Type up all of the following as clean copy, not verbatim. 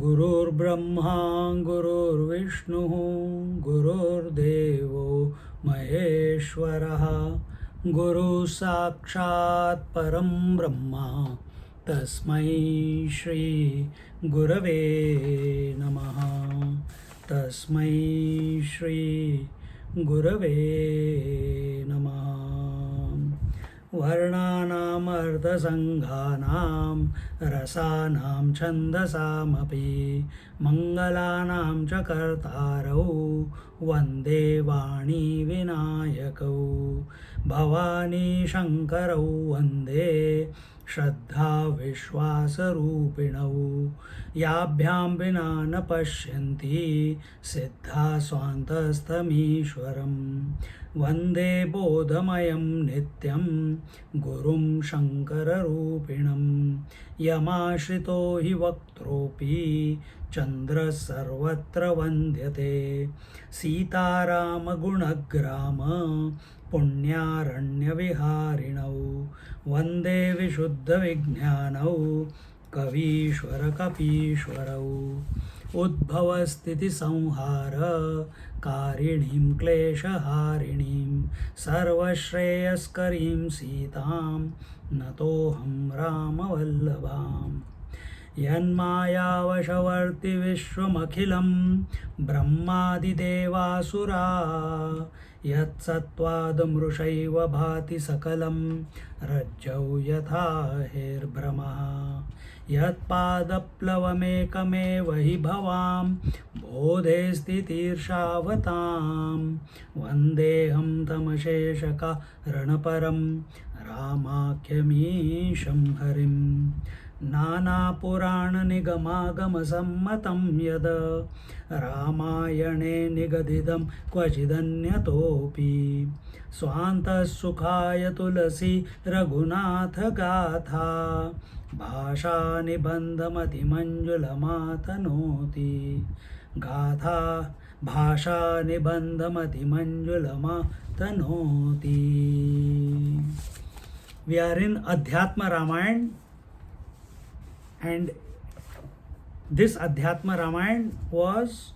गुरुर्ब्रह्मा गुरुर्विष्णु गुरुर्देवो महेश्वरः गुरु साक्षात् परं ब्रह्मा तस्मै श्री गुरवे नमः तस्मै श्री गुरवे नमः वर्णानामर्थसङ्घानां रसानां छन्दसामपि मङ्गलानां च कर्तारौ वन्दे वाणी विनायकौ भवानी शङ्करौ वन्दे श्रद्धा विश्वासरूपिणौ याभ्यां विना न पश्यन्ति सिद्धा स्वान्तस्थमीश्वरम् वन्दे बोधमयं नित्यं गुरुं शङ्कररूपिणं यमाश्रितो हि वक्त्रोऽपि चन्द्रः सर्वत्र वन्द्यते सीतारामगुणग्राम पुण्यारण्यविहारिणौ वन्दे विशुद्धविज्ञानौ कवीश्वरकपीश्वरौ उद्भवस्थितिसंहार कारिणीं क्लेशहारिणीं सर्वश्रेयस्करीं सीतां नतोऽहं रामवल्लभाम् यन्मायावशवर्ति विश्वमखिलं ब्रह्मादिदेवासुरा यत्सत्त्वादमृषैव भाति सकलं रज्जौ यथा हेर्भ्रमः यत्पादप्लवमेकमेव हि भवां बोधे स्थितिर्षावतां वन्देऽहं तमशेषकारणपरं रामाख्यमीशं हरिं नानापुराणनिगमागमसम्मतं यद् रामायणे निगदितं क्वचिदन्यतोऽपि स्वान्तसुखाय तुलसी रघुनाथगाथा भाषानिबन्धमतिमञ्जुलमातनोति गाथा भाषानिबन्धमतिमञ्जुलमातनोति. We are in Adhyatma Ramayana, and this Adhyatma Ramayana was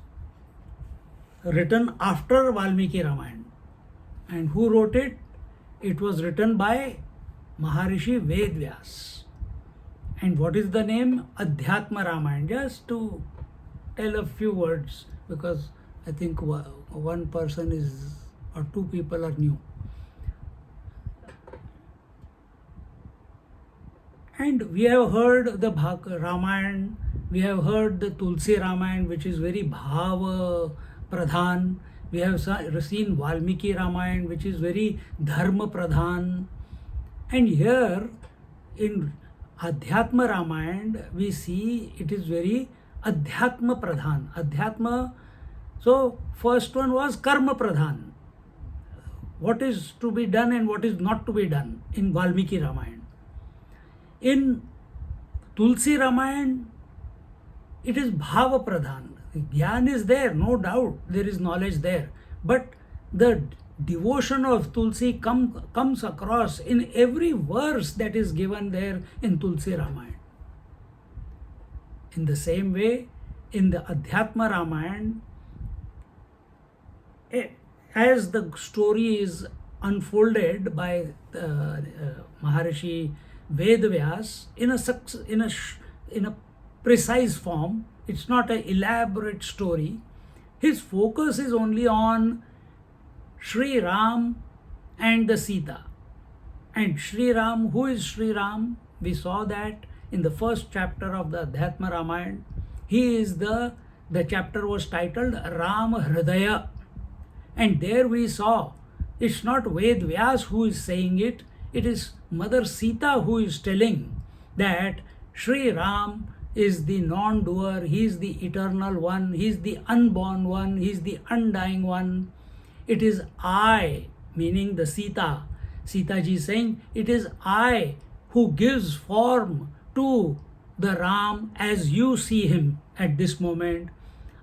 written after Valmiki Ramayana. And who wrote it? It was written by Maharishi Vedvyas. And what is the name? Adhyatma Ramayana. Just to tell a few words, because I think one person is or two people are new. And we have heard the Ramayana, we have heard the Tulsi Ramayana, which is very Bhava Pradhan. We have seen Valmiki Ramayana, which is very Dharma Pradhan. And here in Adhyatma Ramayana, we see it is very Adhyatma Pradhan. Adhyatma, so first one was Karma Pradhan. What is to be done and what is not to be done in Valmiki Ramayana. In Tulsi Ramayana, it is Bhava Pradhan. Gyan is there, no doubt, there is knowledge there. But the devotion of Tulsi comes across in every verse that is given there in Tulsi Ramayana. In the same way, in the Adhyatma Ramayana, as the story is unfolded by Maharishi Vedvyas in a precise form, it's not an elaborate story. His focus is only on Sri Ram and the Sita. And Sri Ram, who is Sri Ram? We saw that in the first chapter of the Adhyatma Ramayana. He is the chapter was titled Ram Hridaya. And there we saw it's not Vedvyas who is saying it, it is Mother Sita who is telling that Sri Ram is the non-doer, He is the eternal one, He is the unborn one, He is the undying one. It is I, meaning the Sita. Sita ji is saying, it is I who gives form to the Ram as you see him at this moment.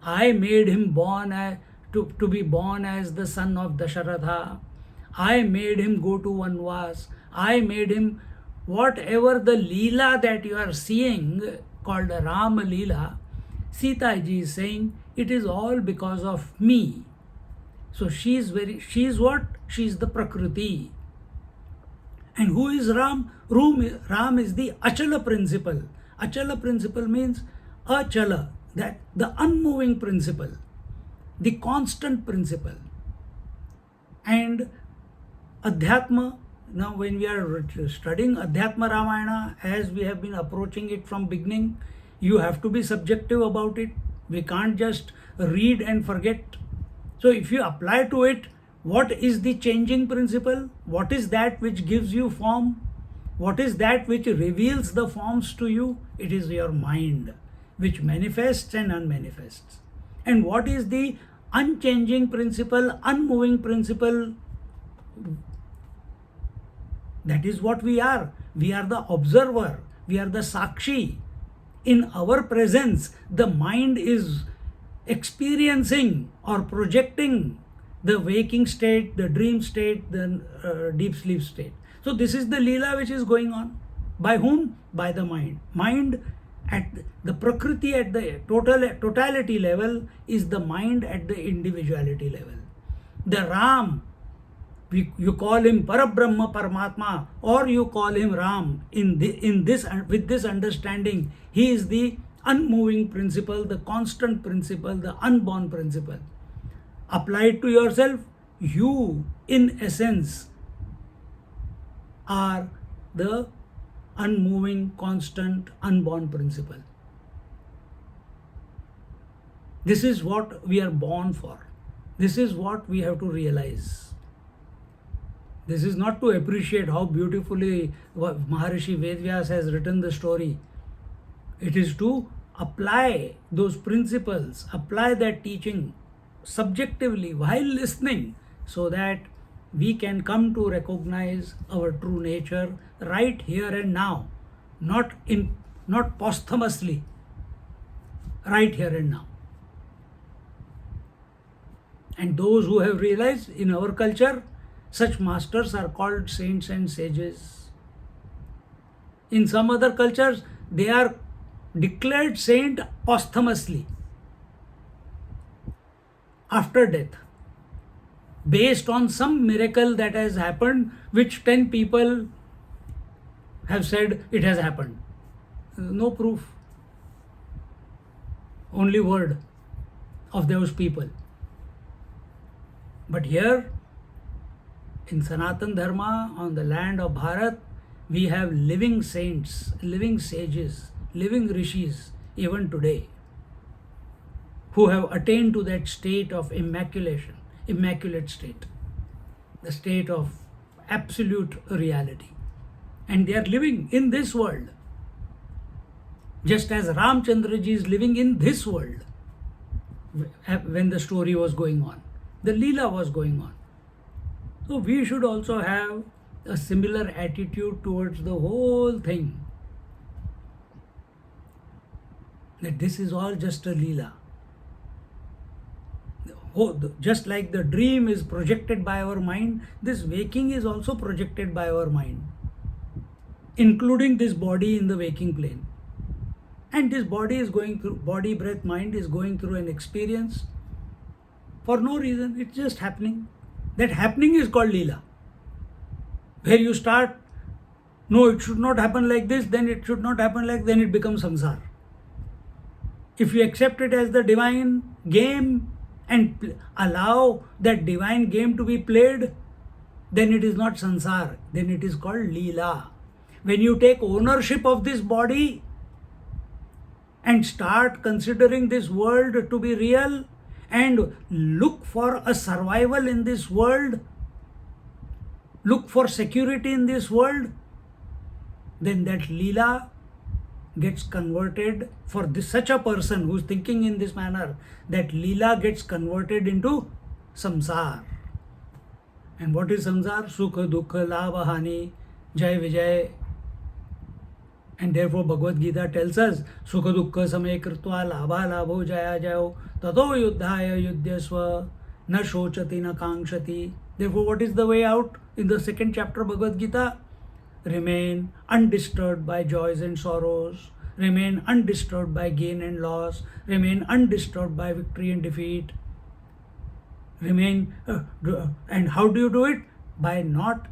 I made him to be born as the son of Dasharatha. I made him go to Vanvas. I made him whatever the Leela that you are seeing called Rama Leela. Sita ji is saying it is all because of me. So she is what? She is the Prakriti. And who is Ram? Ram is the Achala principle. Achala principle means Achala, that the unmoving principle, the constant principle. And Adhyatma, now when we are studying Adhyatma Ramayana, as we have been approaching it from beginning, you have to be subjective about it. We can't just read and forget. So if you apply to it, what is the changing principle? What is that which gives you form? What is that which reveals the forms to you? It is your mind, which manifests and unmanifests. And what is the unchanging principle, unmoving principle? That is what we are. We are the observer. We are the Sakshi. In our presence, the mind is experiencing or projecting the waking state, the dream state, the deep sleep state. So this is the Leela which is going on. By whom? By the mind. Mind at the Prakriti at the totality level is the mind at the individuality level. The Ram, you call him Parabrahma Paramatma, or you call him Ram. With this understanding, he is the unmoving principle, the constant principle, the unborn principle. Apply it to yourself. You, in essence, are the unmoving, constant, unborn principle. This is what we are born for. This is what we have to realize. This is not to appreciate how beautifully Maharishi Vedvyas has written the story. It is to apply those principles, apply that teaching subjectively while listening, so that we can come to recognize our true nature right here and now, not posthumously, right here and now. And those who have realized, in our culture, such masters are called saints and sages. In some other cultures, they are declared saint posthumously, after death, based on some miracle that has happened, which 10 people have said it has happened. No proof, only word of those people. But here in Sanatan Dharma, on the land of Bharat, we have living saints, living sages, living rishis, even today, who have attained to that state of immaculate state, the state of absolute reality. And they are living in this world, just as Ramchandra ji is living in this world when the story was going on, the Leela was going on. So we should also have a similar attitude towards the whole thing, that this is all just a Leela. Just like the dream is projected by our mind, this waking is also projected by our mind, including this body in the waking plane. And this body is going through, body, breath, mind is going through an experience for no reason. It's just happening. That happening is called Leela. Where you start, no, it should not happen like this, then it should not happen like, then it becomes samsara. If you accept it as the divine game and allow that divine game to be played, then it is not sansar, then it is called Leela. When you take ownership of this body and start considering this world to be real and look for a survival in this world, look for security in this world, then that Leela gets converted, for this, such a person who is thinking in this manner, that Leela gets converted into samsar. And what is samsar? Sukha, dukkha, labha, hani, jai, vijay. And therefore Bhagavad Gita tells us, Sukha dukkha samay kritva labha labho jaya jayo tato yuddhaya yudhyasva na shochati na kangshati. Therefore, what is the way out in the second chapter of Bhagavad Gita? Remain undisturbed by joys and sorrows, remain undisturbed by gain and loss, remain undisturbed by victory and defeat. Remain, and how do you do it? By not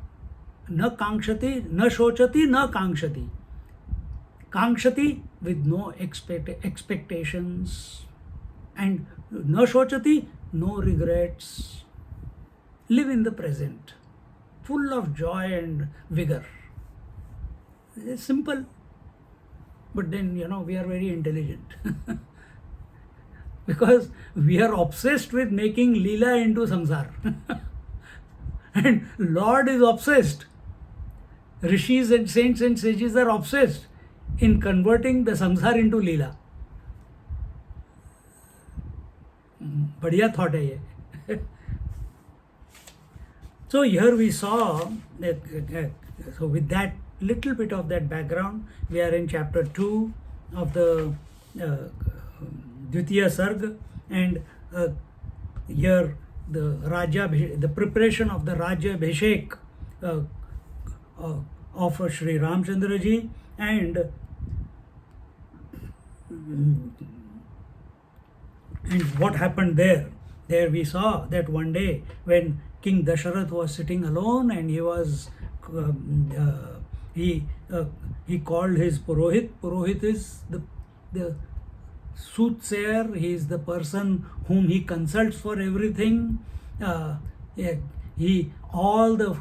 na kangshati, na shochati, na kangshati. Kangshati with no expectations, and na shochati, no regrets. Live in the present, full of joy and vigor. It's simple, but then we are very intelligent because we are obsessed with making Leela into samsar. And Lord is obsessed. Rishis and saints and sages are obsessed in converting the samsar into Leela. Badhiya thought hai ye. So here we saw that, so with that little bit of that background, we are in chapter 2 of the Dvitiya Sarga, and here the preparation of the Rajya Abhishek of Sri Ramchandra ji, and what happened there. There we saw that one day when King Dasharath was sitting alone, and he was he called his Purohit. Purohit is the soothsayer. He is the person whom he consults for everything. All the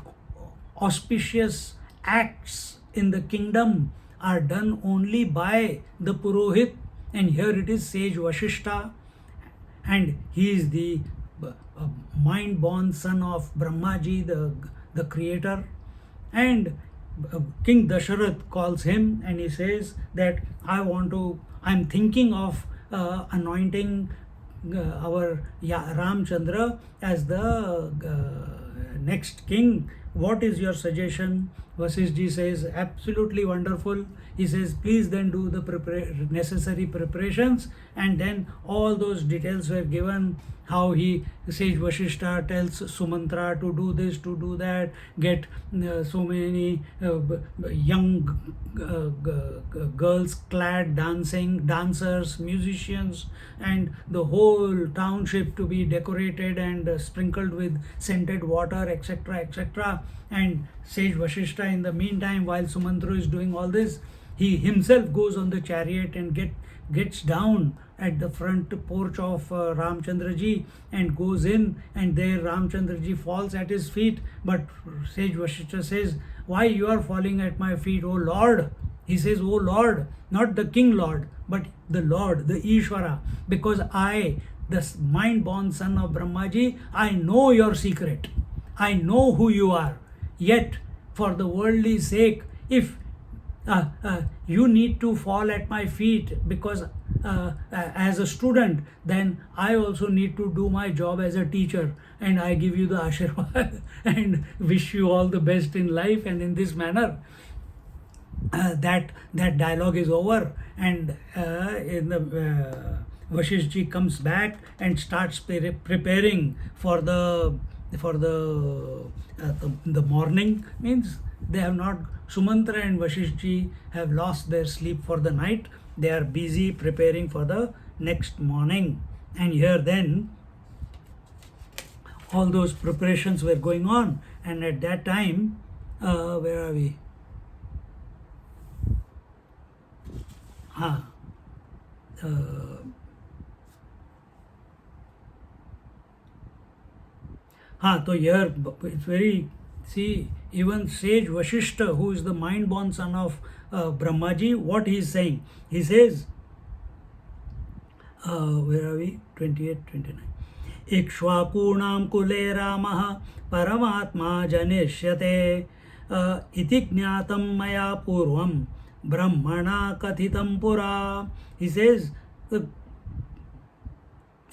auspicious acts in the kingdom are done only by the Purohit, and here it is sage Vashishta, and he is the mind-born son of Brahmaji, the creator. And King Dasharath calls him and he says that I'm thinking of anointing our Ramchandra as the next king. What is your suggestion? Vasishji says, absolutely wonderful. He says, please then do the necessary preparations. And then all those details were given, how Sage Vashishta tells Sumantra to do this, to do that, get so many young girls clad, dancers, musicians, and the whole township to be decorated and sprinkled with scented water, etc., etc. And Sage Vashishta, in the meantime, while Sumantra is doing all this, he himself goes on the chariot and gets down at the front porch of Ramchandra ji and goes in, and there Ramchandra ji falls at his feet. But Sage Vashishta says, why you are falling at my feet, O Lord? He says, O Lord, not the King Lord, but the Lord, the Ishvara, because I, the mind-born son of Brahmaji, I know your secret. I know who you are. Yet, for the worldly sake, if you need to fall at my feet because as a student, then I also need to do my job as a teacher, and I give you the Ashirwad and wish you all the best in life. And in this manner, that dialogue is over, and Vashishji comes back and starts preparing for the morning. Means they have not, Sumantra and Vashishji have lost their sleep for the night. They are busy preparing for the next morning. And here then all those preparations were going on, and at that time, where are we? So here it's very, see, even Sage Vashishta, who is the mind-born son of Brahmaji, what he is saying? He says, where are we? 28, 29. Ikshvakunam kule Ramah Paramatma janishyate iti jnatam maya purvam Brahmana Kathitam Pura. He says,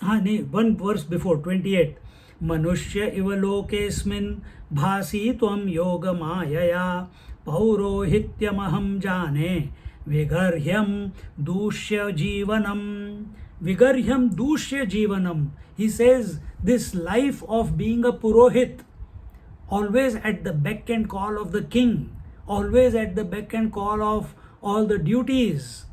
one verse before, 28. Manushya iva lokesmin bhasi tvam yoga mayaya paurohityamaham jane vigarhyam dushya jivanam. Vigarhyam dushya jivanam. He says, this life of being a purohit, always at the beck and call of the king, always at the beck and call of all the duties.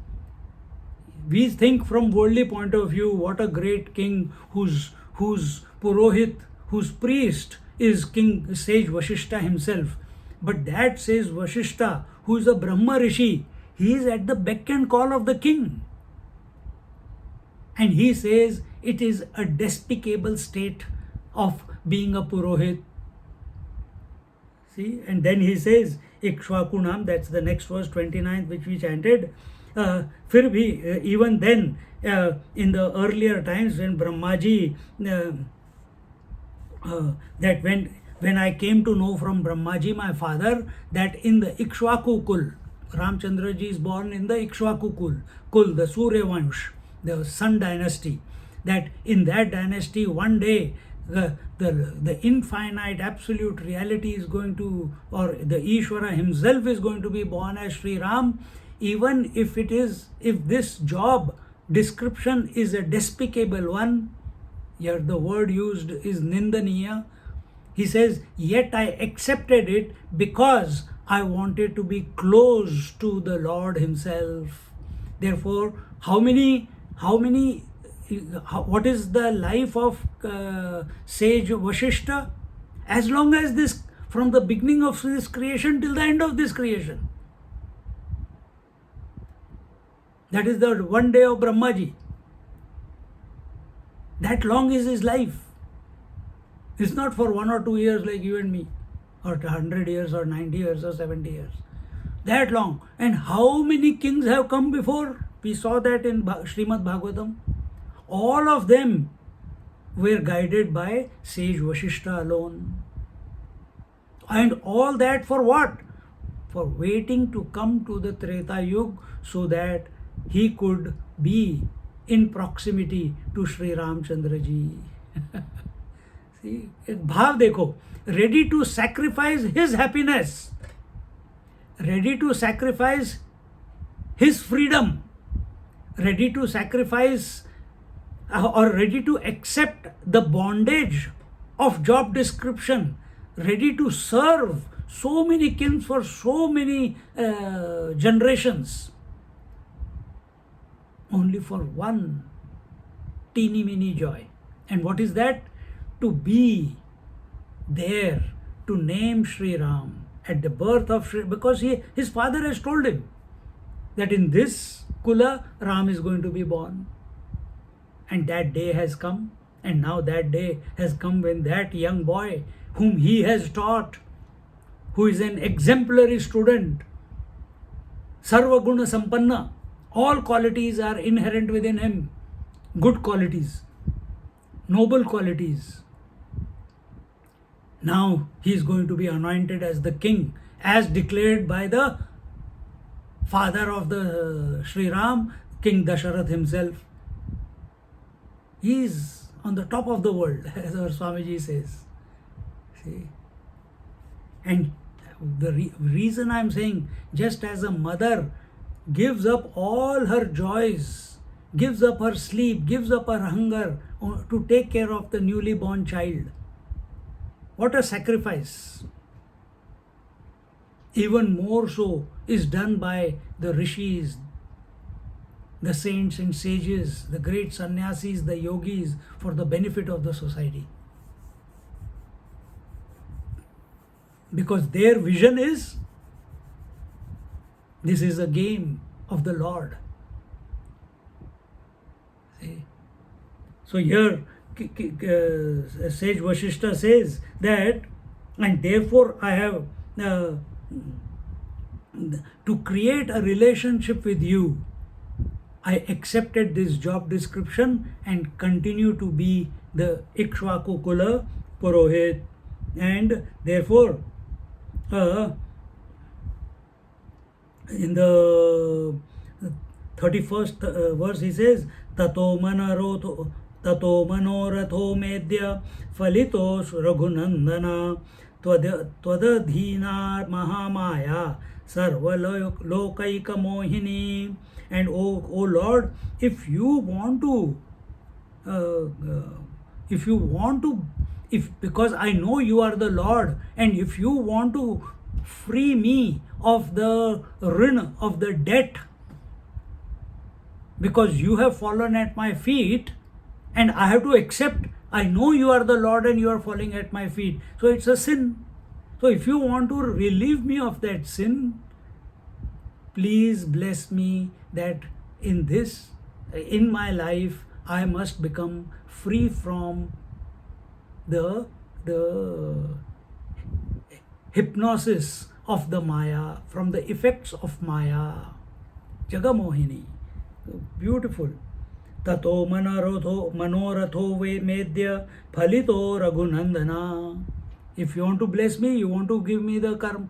We think from worldly point of view, what a great king whose purohit, whose priest is King Sage Vashishta himself. But that says Vashishta, who is a Brahma Rishi, he is at the beck and call of the king. And he says it is a despicable state of being a purohit. See, and then he says, Ikshvakunam, that's the next verse, 29th, which we chanted. Fir bhi, even then, in the earlier times when Brahmaji, that when I came to know from Brahmaji, my father, that in the Ikshvaku Kul, Ramchandraji is born in the Ikshvaku Kul, the Surya Vansh, the Sun dynasty, that in that dynasty one day the infinite absolute reality is going to, or the Ishvara himself is going to be born as Sri Ram, even if this job description is a despicable one. Here the word used is nindaniya. He says, yet I accepted it because I wanted to be close to the Lord himself. Therefore, what is the life of sage Vashishta? As long as this, from the beginning of this creation till the end of this creation. That is the one day of Brahmaji. That long is his life. It's not for 1 or 2 years like you and me, or 100 years, or 90 years, or 70 years. That long. And how many kings have come before? We saw that in Srimad Bhagavatam. All of them were guided by sage Vashishta alone. And all that for what? For waiting to come to the Treta Yuga so that he could be in proximity to Sri Ramchandra ji. See, bhav dekho, ready to sacrifice his happiness, ready to sacrifice his freedom, ready to sacrifice or ready to accept the bondage of job description, ready to serve so many kings for so many generations, only for one teeny mini joy. And what is that? To be there, to name Sri Ram at the birth of Sri, because his father has told him that in this Kula Ram is going to be born. And that day has come, and now that day has come when that young boy whom he has taught, who is an exemplary student, Sarva Guna Sampanna, all qualities are inherent within him, good qualities, noble qualities. Now he is going to be anointed as the king, as declared by the father of the Sri Ram, King Dasharath himself. He is on the top of the world, as our Swamiji says. See? And the reason I am saying, just as a mother gives up all her joys, gives up her sleep, gives up her hunger to take care of the newly born child. What a sacrifice. Even more so is done by the rishis, the saints and sages, the great sannyasis, the yogis, for the benefit of the society. Because their vision is, this is a game of the Lord. See? So here, Sage Vashishta says that, and therefore I have to create a relationship with you, I accepted this job description and continue to be the Ikshvaku Kula Purohit, and therefore In the 31st verse he says, Tato manaratho medya phalitos raghunandana twadadhina mahamaya sarvalokaika mohini. And O Lord, if you want to if because I know you are the Lord, and if you want to free me of the rin, of the debt, because you have fallen at my feet, and I have to accept, I know you are the Lord and you are falling at my feet, so it's a sin. So if you want to relieve me of that sin, please bless me that in my life I must become free from the hypnosis of the Maya, from the effects of Maya. Jagamohini. Beautiful. Tato manoratho ve medya phalito raghunandana. If you want to bless me, you want to give me the karma,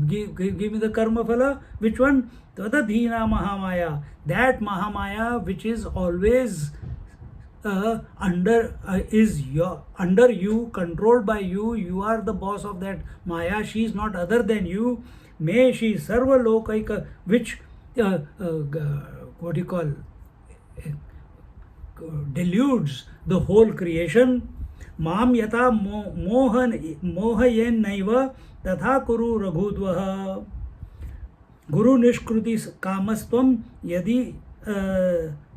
give me the karma phala. Which one? Tadadhina mahamaya. That mahamaya which is always under you, controlled by you. You are the boss of that Maya. She is not other than you. May she sarva lokaika, which what do you call, deludes the whole creation. Mam yata mohayen naiva tatha kuru raghudvaha. Guru nishkruti kamastvam yadi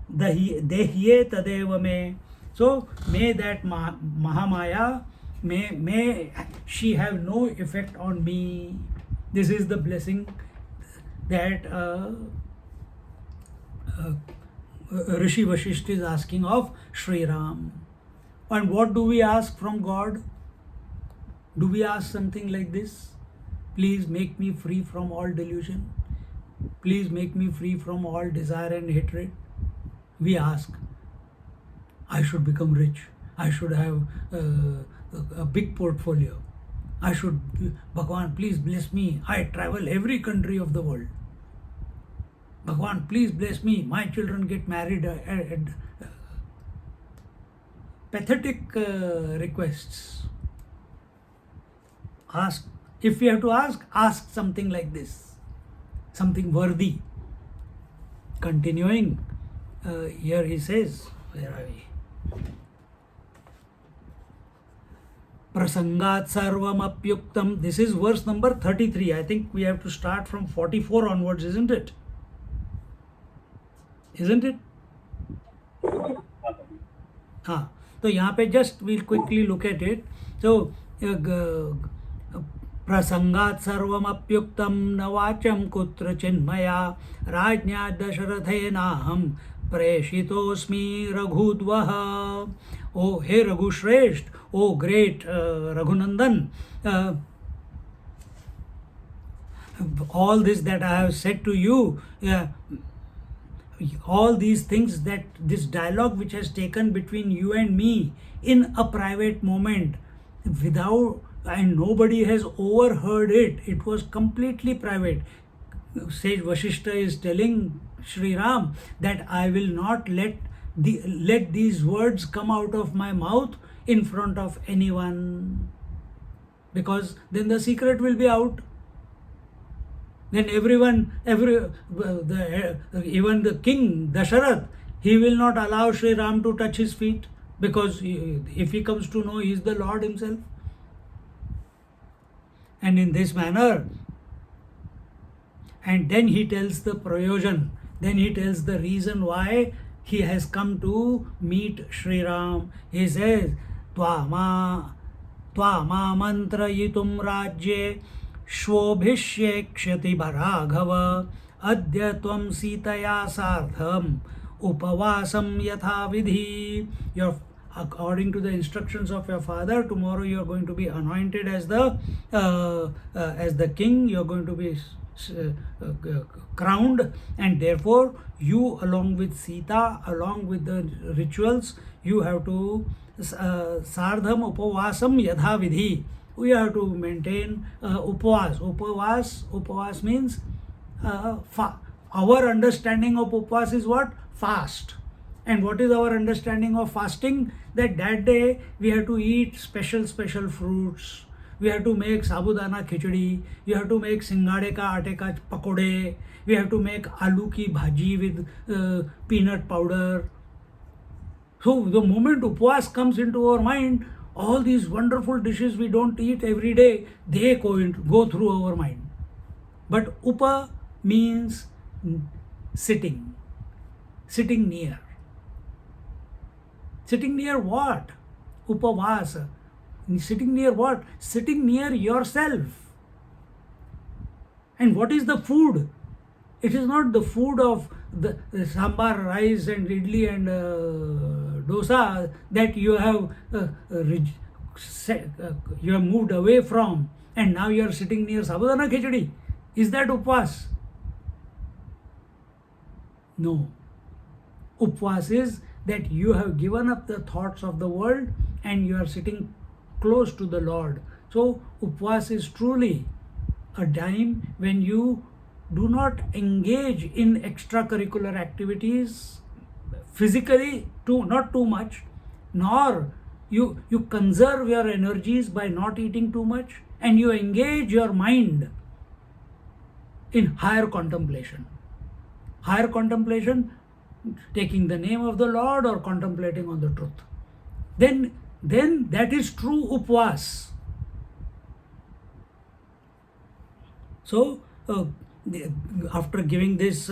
dehye tadeva me. So may that Mahamaya, may she have no effect on me. This is the blessing that Rishi Vashisht is asking of Sri Ram. And what do we ask from God? Do we ask something like this? Please make me free from all delusion. Please make me free from all desire and hatred. We ask, I should become rich. I should have a big portfolio. I should, Bhagwan, please bless me. I travel every country of the world. Bhagwan, please bless me. My children get married. Pathetic requests. Ask. If we have to ask something like this. Something worthy. Continuing, here he says, where are we? Prasangat sarvam apyuktam. This is verse number 33. I think we have to start from 44 onwards, isn't it? Isn't it? हाँ, तो यहाँ पे just we'll quickly look at it. So प्रसंगात् सर्वमप्युक्तं न वाचं कुत्रचिन् मया राज्ञा दशरथेनाहं प्रेषितोऽस्मि रघुद्वः. Oh, hey Raghushresht, oh great Raghunandan, all this that I have said to you, all these things, that this dialogue which has taken between you and me in a private moment, without, and nobody has overheard it. It was completely private. Sage Vashishta is telling Sri Ram that I will not let these words come out of my mouth in front of anyone, because then the secret will be out. Then even the king Dasharatha, he will not allow Sri Ram to touch his feet, because if he comes to know, he is the Lord himself. And in this manner, and then he tells the prayojan, then he tells the reason why he has come to meet Sri Ram. He says, Tvama mantrayitum rajye shvobhisye kshati bharaghava adhyatvam sitaya sardham upavasam yatha vidhi. According to the instructions of your father, tomorrow you are going to be anointed as the king. You are going to be crowned, and therefore you, along with Sita, along with the rituals, you have to sardham upavasam yatha vidhi. We have to maintain upavas. Upavas means our understanding of upvas is what? Fast. And what is our understanding of fasting? That day we have to eat special fruits. We have to make sabudana khichdi. We have to make singade ka aate ka pakode. We have to make aloo ki bhaji with peanut powder. So the moment upvas comes into our mind, all these wonderful dishes we don't eat every day, they go through our mind. But upa means sitting near. Sitting near what? Upavasa. Sitting near what? Sitting near yourself. And what is the food? It is not the food of the sambar, rice and idli and dosa that you have moved away from, and now you are sitting near sabudana khichdi. Is that upvas? No. Upvas is that you have given up the thoughts of the world and you are sitting close to the Lord. So upvas is truly a time when you do not engage in extracurricular activities physically, not too much, nor you conserve your energies by not eating too much, and you engage your mind in higher contemplation. Higher contemplation, taking the name of the Lord or contemplating on the truth. Then that is true upvas. So after giving this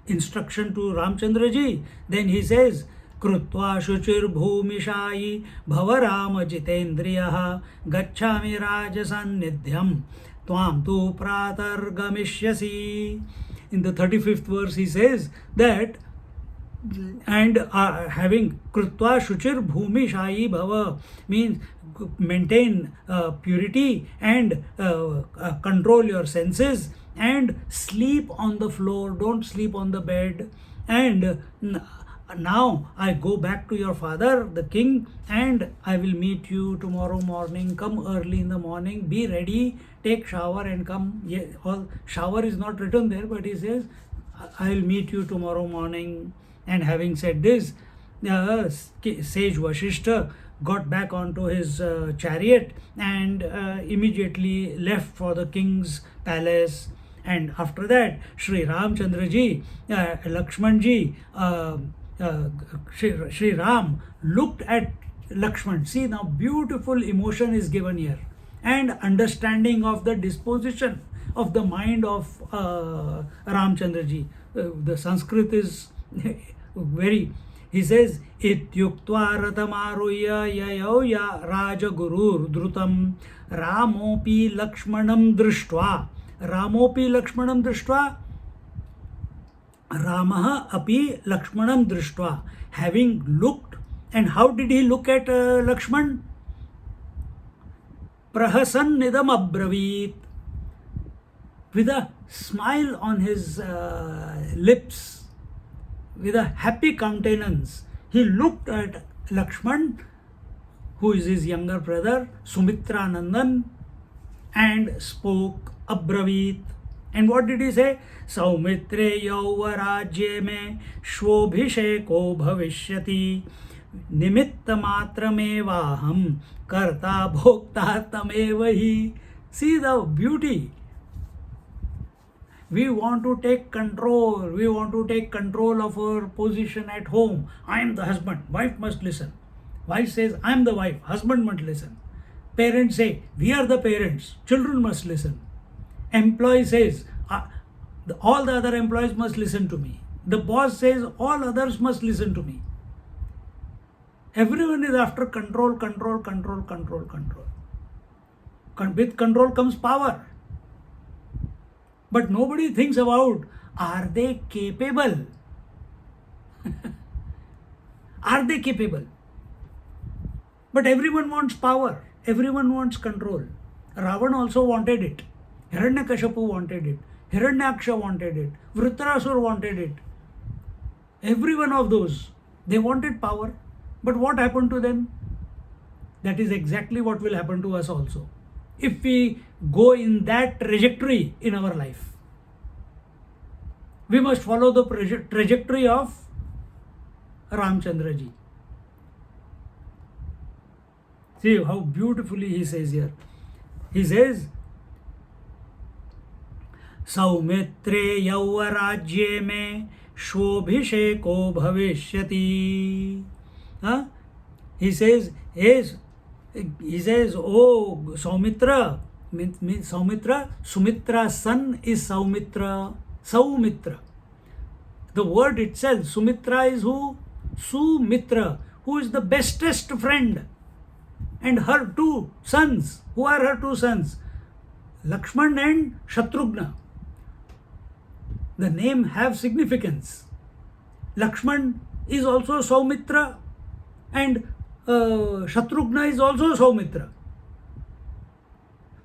instruction to Ramchandra ji, then he says, Krutva shuchir bhumishayi bhavarama jitendriyaha gacchami rajasannidhyam tvam tu pratar gamishyasi. In the 35th verse he says that, and having krutva shuchir bhumishayi bhava means maintain purity and control your senses and sleep on the floor, don't sleep on the bed. And now I go back to your father, the king, and I will meet you tomorrow morning. Come early in the morning, be ready, take shower and come. Shower is not written there, but he says, I will meet you tomorrow morning. And having said this, sage Vashishta got back onto his chariot and immediately left for the king's palace. And after that, Sri Ramchandra ji, Lakshman ji, Sri Ram looked at Lakshman. See, now beautiful emotion is given here, and understanding of the disposition of the mind of Ramchandra ji. The Sanskrit is very, he says, Ityuktva ratamaruya yayoya rajagurur drutam ramopi lakshmanam drishtva. Ramopi lakshmanam drishtva. Ramaha api lakshmanam drishtva. Having looked, and how did he look at Lakshman? Prahasan nidam abravit. With a smile on his lips, with a happy countenance, he looked at Lakshman, who is his younger brother, Sumitra Nandan, and spoke abravit. And what did he say? Saumitre yauvarajye me shvobhisheko bhavishyati nimitta matramevaham karta bhokta tamevahi. See the beauty. We want to take control. We want to take control of our position at home. I am the husband. Wife must listen. Wife says, I am the wife. Husband must listen. Parents say, we are the parents. Children must listen. Employee says, all the other employees must listen to me. The boss says, all others must listen to me. Everyone is after control. With control comes power. But nobody thinks about, are they capable? Are they capable? But everyone wants power. Everyone wants control. Ravan also wanted it. Hiranyakashipu wanted it. Hiranyaksha wanted it. Vritrasur wanted it. Every one of those, they wanted power. But what happened to them? That is exactly what will happen to us also. if we go in that trajectory in our life. We must follow the trajectory of Ramchandra ji. See how beautifully he says here. He says, सौमित्रे यौवराज्ये में शोभिषेको भविष्यति. He says, oh Saumitra, means Saumitra, Sumitra's son is Saumitra. Saumitra. The word itself, Sumitra, is who? Sumitra, who is the bestest friend. And her two sons. Who are her two sons? Lakshman and Shatrughna. The name have significance. Lakshman is also Saumitra and Shatrughna is also Saumitra.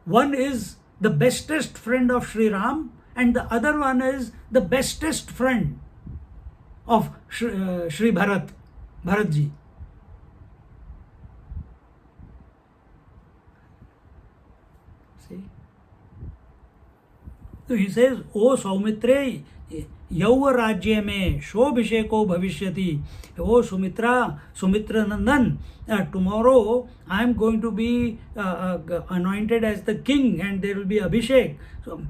One is the bestest friend of Sri Ram and the other one is the bestest friend of Sri Bharatji. See? So he says, O Saumitre, Yauva Rajya mein Shobhisheko Bhavishyati. O Sumitra Nandan, tomorrow I am going to be anointed as the king and there will be Abhishek. So,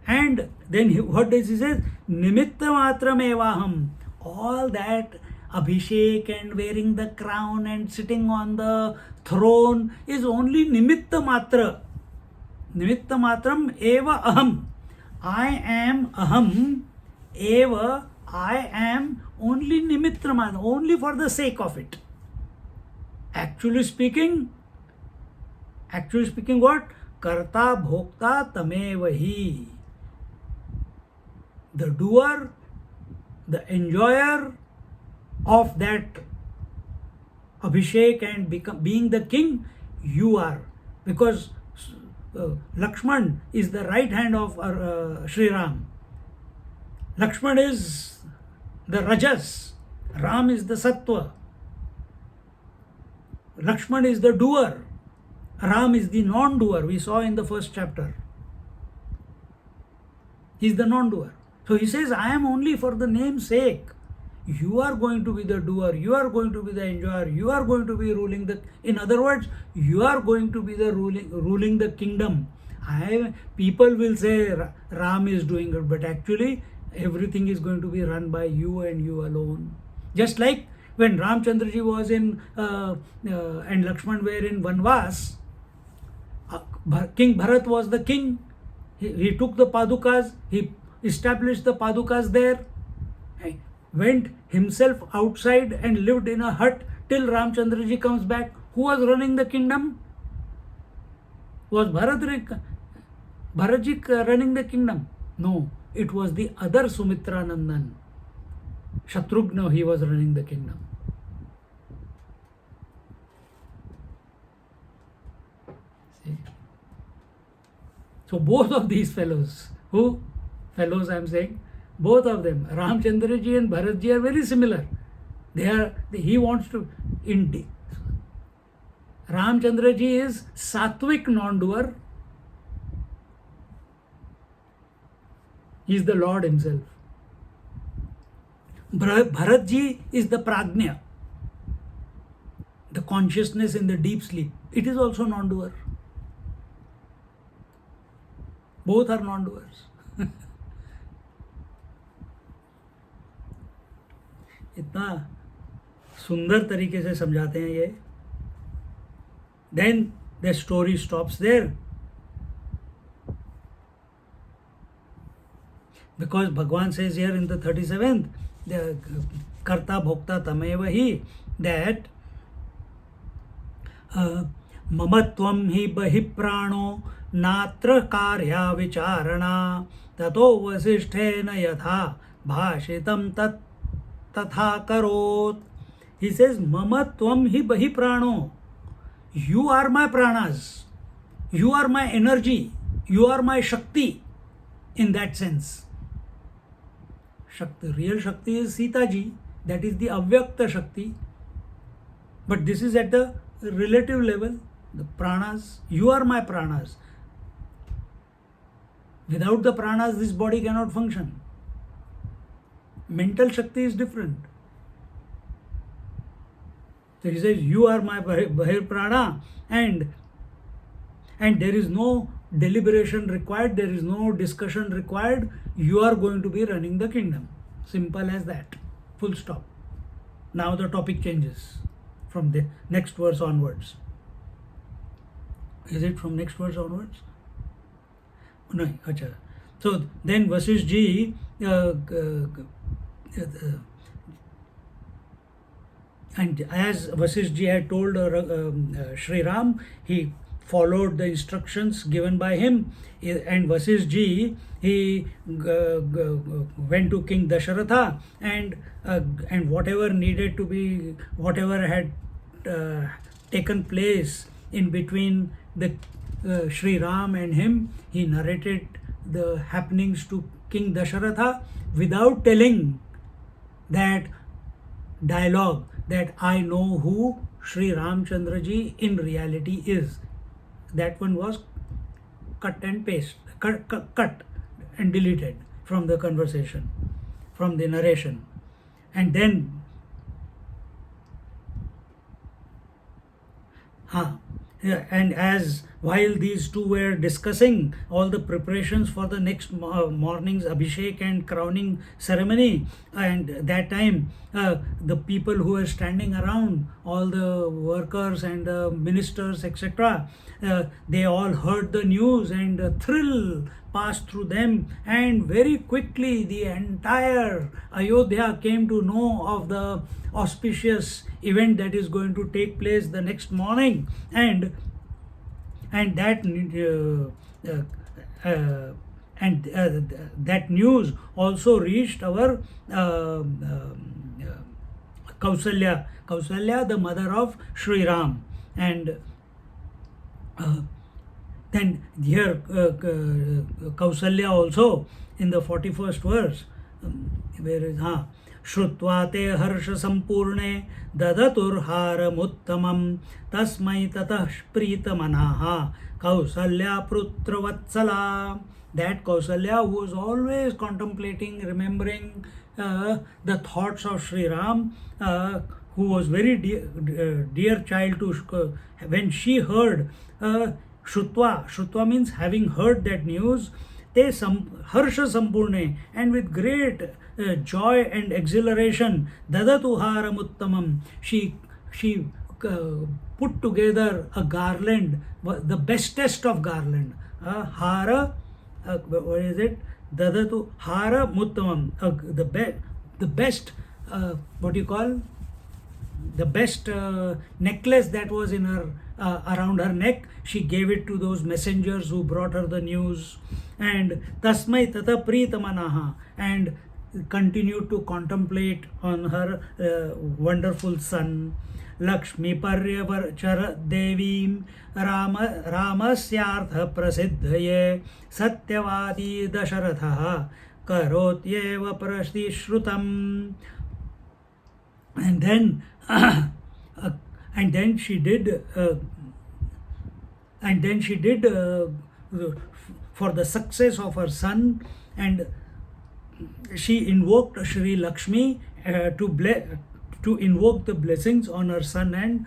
and then what does he say? Nimitta matram evaham. All that Abhishek and wearing the crown and sitting on the throne is only nimitta matra. Nimitta matram eva aham. I am aham eva. I am only nimitta matra, only for the sake of it. Actually speaking what? Karta bhokta tameva hi. The doer, the enjoyer of that Abhishek and being the king, you are. Because Lakshman is the right hand of Sri Ram. Lakshman is the Rajas. Ram is the Sattva. Lakshman is the doer. Ram is the non-doer. We saw in the first chapter. He is the non-doer. So he says, I am only for the name's sake. You are going to be the doer. You are going to be the enjoyer. You are going to be ruling the... In other words, you are going to be the ruling the kingdom. People will say Ram is doing it, but actually everything is going to be run by you and you alone. Just like when Ramchandraji was in and Lakshman were in Vanvas, King Bharat was the king. He took the Padukas. He established the Padukas there, went himself outside and lived in a hut till Ramchandraji comes back. Who was running the kingdom? Was Bharatji running the kingdom? No, it was the other Sumitra Nandan. Shatrughna, he was running the kingdom. See? So both of these fellows, fellows I am saying, both of them, Ramchandraji and Bharatji are very similar. He wants to, Ramchandraji is Sattvic non-doer. He is the Lord himself. Bharatji is the Prajna, the consciousness in the deep sleep. It is also non-doer. Both are non-doers. इतना सुंदर तरीके से समझाते हैं ये. Then the story stops there. Because Bhagwan says here in the 37th, the Karta Bhokta Tameva Hi, that Mamatvam hi bahi prano natra karya vicharana tato vasisthena yatha bhashitam tat tatha karot. He says, Mamatvam hi bahi prano. You are my pranas. You are my energy. You are my Shakti. In that sense. Shakti, real Shakti is Sita ji. That is the Avyakta Shakti. But this is at the relative level. The pranas, you are my pranas. Without the pranas, this body cannot function. Mental Shakti is different. So he says, you are my Bahir Prana, and there is no deliberation required, there is no discussion required. You are going to be running the kingdom. Simple as that. Full stop. Now the topic changes from the next verse onwards. Is it from next verse onwards? No, acha. So then Vasisht ji, and as Vasisht ji had told Sri Ram, he followed the instructions given by him, and Vasisht ji, he went to King Dasharatha, and whatever needed to be, whatever had taken place in between the Sri Ram and him, he narrated the happenings to King Dasharatha without telling that dialogue that I know who Sri Ramchandra ji in reality is. That one was cut and paste, cut and deleted from the conversation, from the narration. And then and as while these two were discussing all the preparations for the next morning's Abhishek and crowning ceremony, and that time the people who were standing around, all the workers and the ministers, etc., they all heard the news, and a thrill passed through them, and very quickly the entire Ayodhya came to know of the auspicious event that is going to take place the next morning, and that that news also reached our Kausalya, the mother of Sri Ram. And then here Kausalya also in the 41st verse, where is Shrutva te harsha sampurne dadaturharamuttamam tasmai tatah pritamanaha Kausalya putravatsala. That Kausalya, who was always contemplating, remembering the thoughts of Sri Ram, who was very dear child to, when she heard Shrutva means having heard that news, te harsha sampurne, and with great joy and exhilaration, dadatuharamuttamam, she put together a garland, the bestest of garland, hara, what is it? Dadatu hara muttamam, the best, what you call, the best necklace that was in her around her neck. She gave it to those messengers who brought her the news, and tasmai tata pritamanaha, and continued to contemplate on her wonderful son. Lakshmi Paryavachara Devim Ramasyartha Prasiddhaye Satyavadi Dasharatha Karotyeva Prastishrutam. And then she did for the success of her son, and she invoked Shri Lakshmi to invoke the blessings on her son and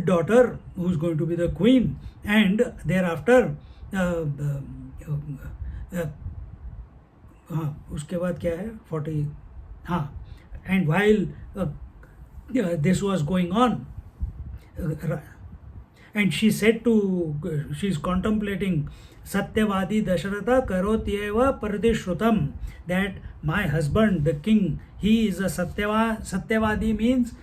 daughter, who is going to be the queen. And thereafter उसके बाद क्या है 40 and while this was going on, and she said she's contemplating Satyavadi Dasharatha Karotyeva Pradishrutam, that my husband, the king, he is a Satyavadi means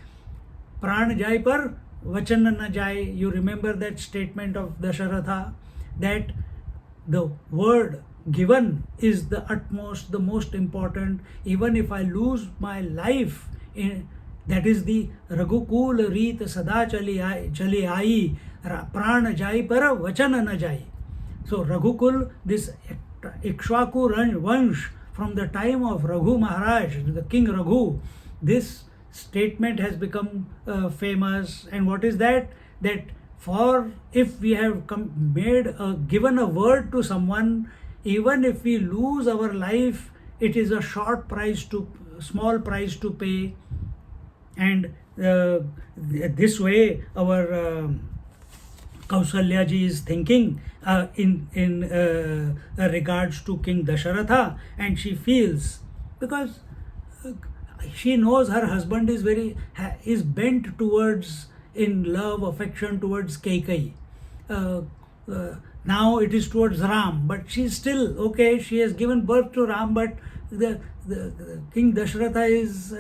Pran Jai par Vachan na Jai. You remember that statement of Dasharatha, that the word given is the utmost, the most important. Even if I lose my life, that is the Raghukul Reet Sada Chali Ai Pran Jai par Vachan na Jai. So Raghukul, this Ikshwaku Vansh, from the time of Raghu Maharaj, the King Raghu, this statement has become famous. And what is that? That For if we have given a word to someone, even if we lose our life, it is a small price to pay. And this way our Kausalya ji is thinking in regards to King Dasharatha, and she feels, because she knows her husband is bent towards, in love, affection towards Keikayi. Now it is towards Ram, but she's still okay. She has given birth to Ram, but the King Dasharatha is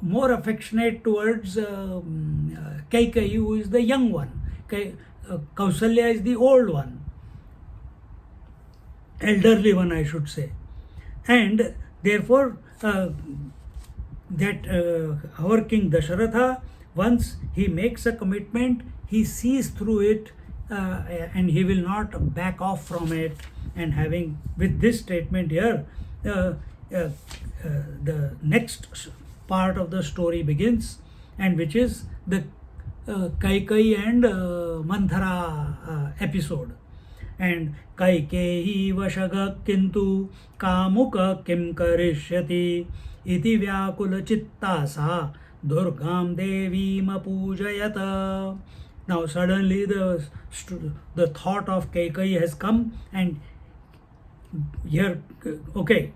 more affectionate towards Keikayi, who is the young one. Kausalya is the old one, elderly one, I should say. And therefore, our King Dasharatha, once he makes a commitment, he sees through it, and he will not back off from it. And having, with this statement here, the next part of the story begins, and which is the Kaikeyi and Manthara episode. And Kaikeyi vashaga kintu kamuka kim karishyati iti vyakula chitta sa durgam devim apujayata. Now suddenly the thought of Kaikeyi has come, and here, okay,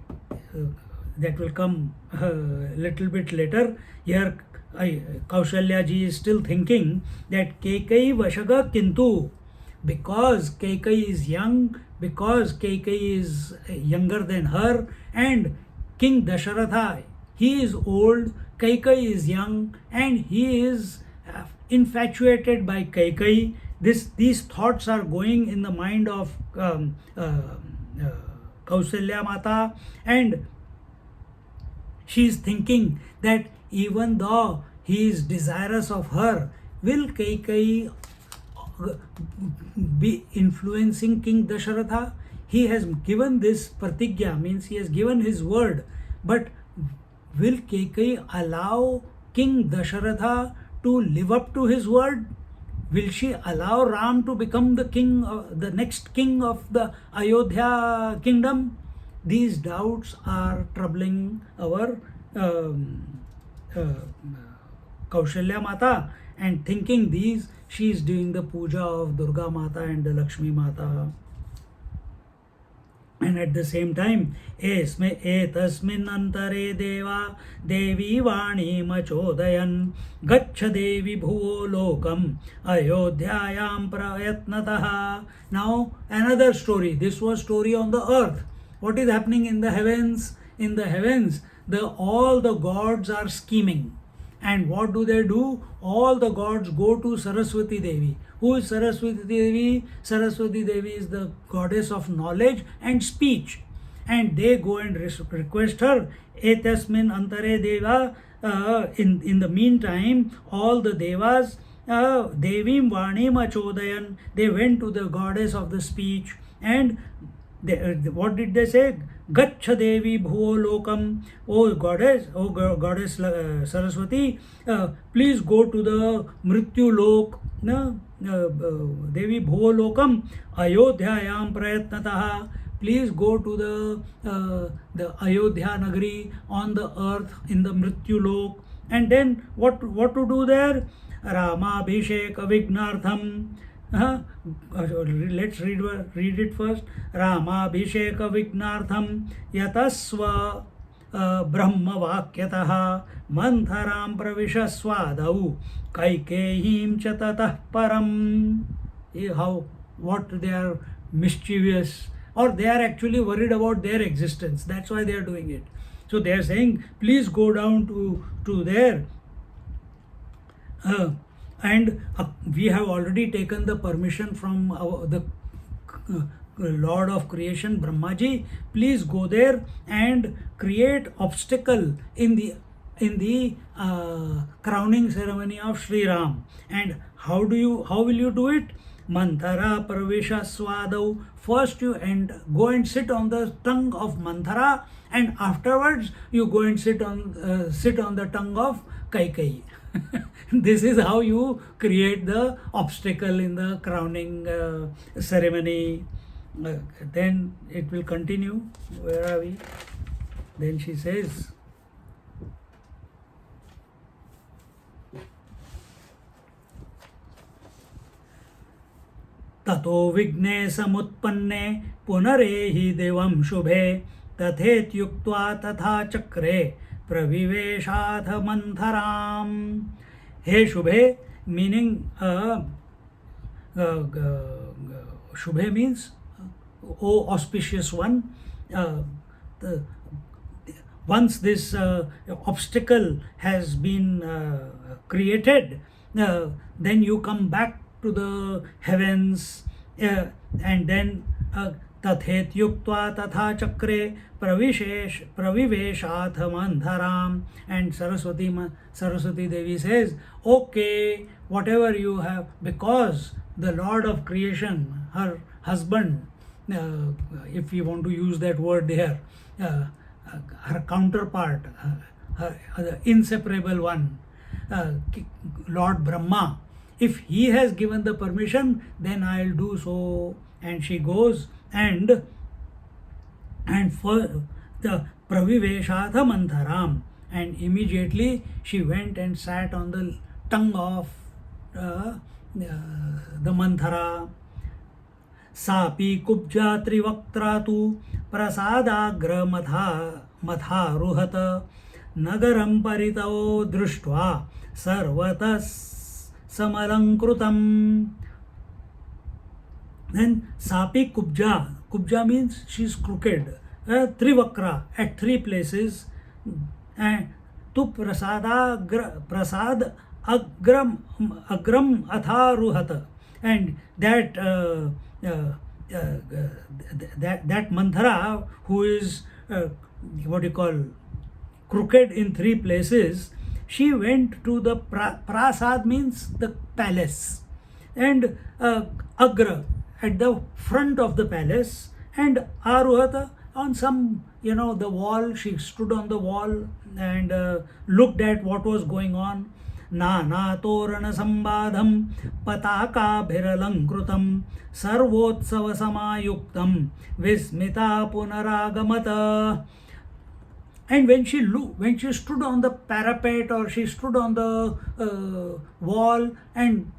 that will come a little bit later. Here Kausalya ji is still thinking that Keikayi vashaga kintu, because Keikayi is young, because Keikayi is younger than her, and King Dasharatha, he is old, Keikayi is young, and he is infatuated by Keikayi. These thoughts are going in the mind of Kausalya Mata, and she is thinking that even though he is desirous of her, will Keikayi be influencing King Dasharatha? He has given this pratigya, means he has given his word, but will Keikayi allow King Dasharatha to live up to his word? Will she allow Ram to become the king, the next king of the Ayodhya kingdom? These doubts are troubling our Kausalya Mata, and thinking these, she is doing the puja of Durga Mata and the Lakshmi Mata. And at the same time, etasmin antare deva devi vani machodayan gaccha devi bhuvo lokam ayodhyayam prayatnataha. Now another story. This was story on the earth. What is happening in the heavens? In the heavens, all the gods are scheming. And what do? All the gods go to Saraswati Devi. Who is Saraswati Devi? Saraswati Devi is the goddess of knowledge and speech. And they go and request her, etasmin antare deva. In the meantime, all the devas, devim vanim achodayan, they went to the goddess of the speech, and what did they say? Gaccha Devi Bhuvo Lokam. Oh goddess, Saraswati, please go to the Mrityu Lok. Devi Bhuvo Lokam Ayodhyayam Prayatnataha. Please go to the Ayodhya Nagari on the earth in the Mrityu Lok. And then what to do there? Rama Abhishek Vignartham. Let's read it first. Rama Abhisheka Vignartham yatasva brahma vakyataha mantharam pravishaswadau kaikehim chatatah param. What they are mischievous, or they are actually worried about their existence. That's why they are doing it. So they are saying, please go down to there. And we have already taken the permission from the Lord of creation, Brahmaji. Please go there and create obstacle in the crowning ceremony of Sri Ram. And how will you do it? Manthara Pravisha Swadau. First you go and sit on the tongue of Manthara, and afterwards you go and sit on the tongue of Kaikai. This is how you create the obstacle in the crowning ceremony. Then it will continue. Where are we? Then she says, ततो विघ्ने समुत्पन्ने पुनरेहि देवं शुभे तथेत्युक्त्वा तथा चक्रे प्रविवेशाथ मंथराम. हे शुभे, meaning Shubhe means O auspicious one. Once this obstacle has been created, then you come back to the heavens, and then Tathet yuktva tatha chakre praviveshath mandharam. And Saraswati Devi says, okay, whatever you have, because the Lord of creation, her husband, if you want to use that word there, her counterpart, the inseparable one, Lord Brahma, if he has given the permission, then I'll do so. And she goes and for the praviveshatha mantharam, and immediately she went and sat on the tongue of the manthara. Sapi kubja trivaktra tu prasadagra matha ruhata nagaram paritao drushtva sarvatas samalankrutam. Then Sapi Kubja means she's crooked. Trivakra, at three places. Tu prasad agram atharuhata. And that manthara, who is what you call crooked in three places, she went to the prasad means the palace, and agra, at the front of the palace, and aruhata, on some, the wall. She stood on the wall and looked at what was going on. Nana torana sambadham pataka bhiralankrutam sarvotsava samayuktam vismita punaragamata. And when she stood on the parapet, or she stood on the wall and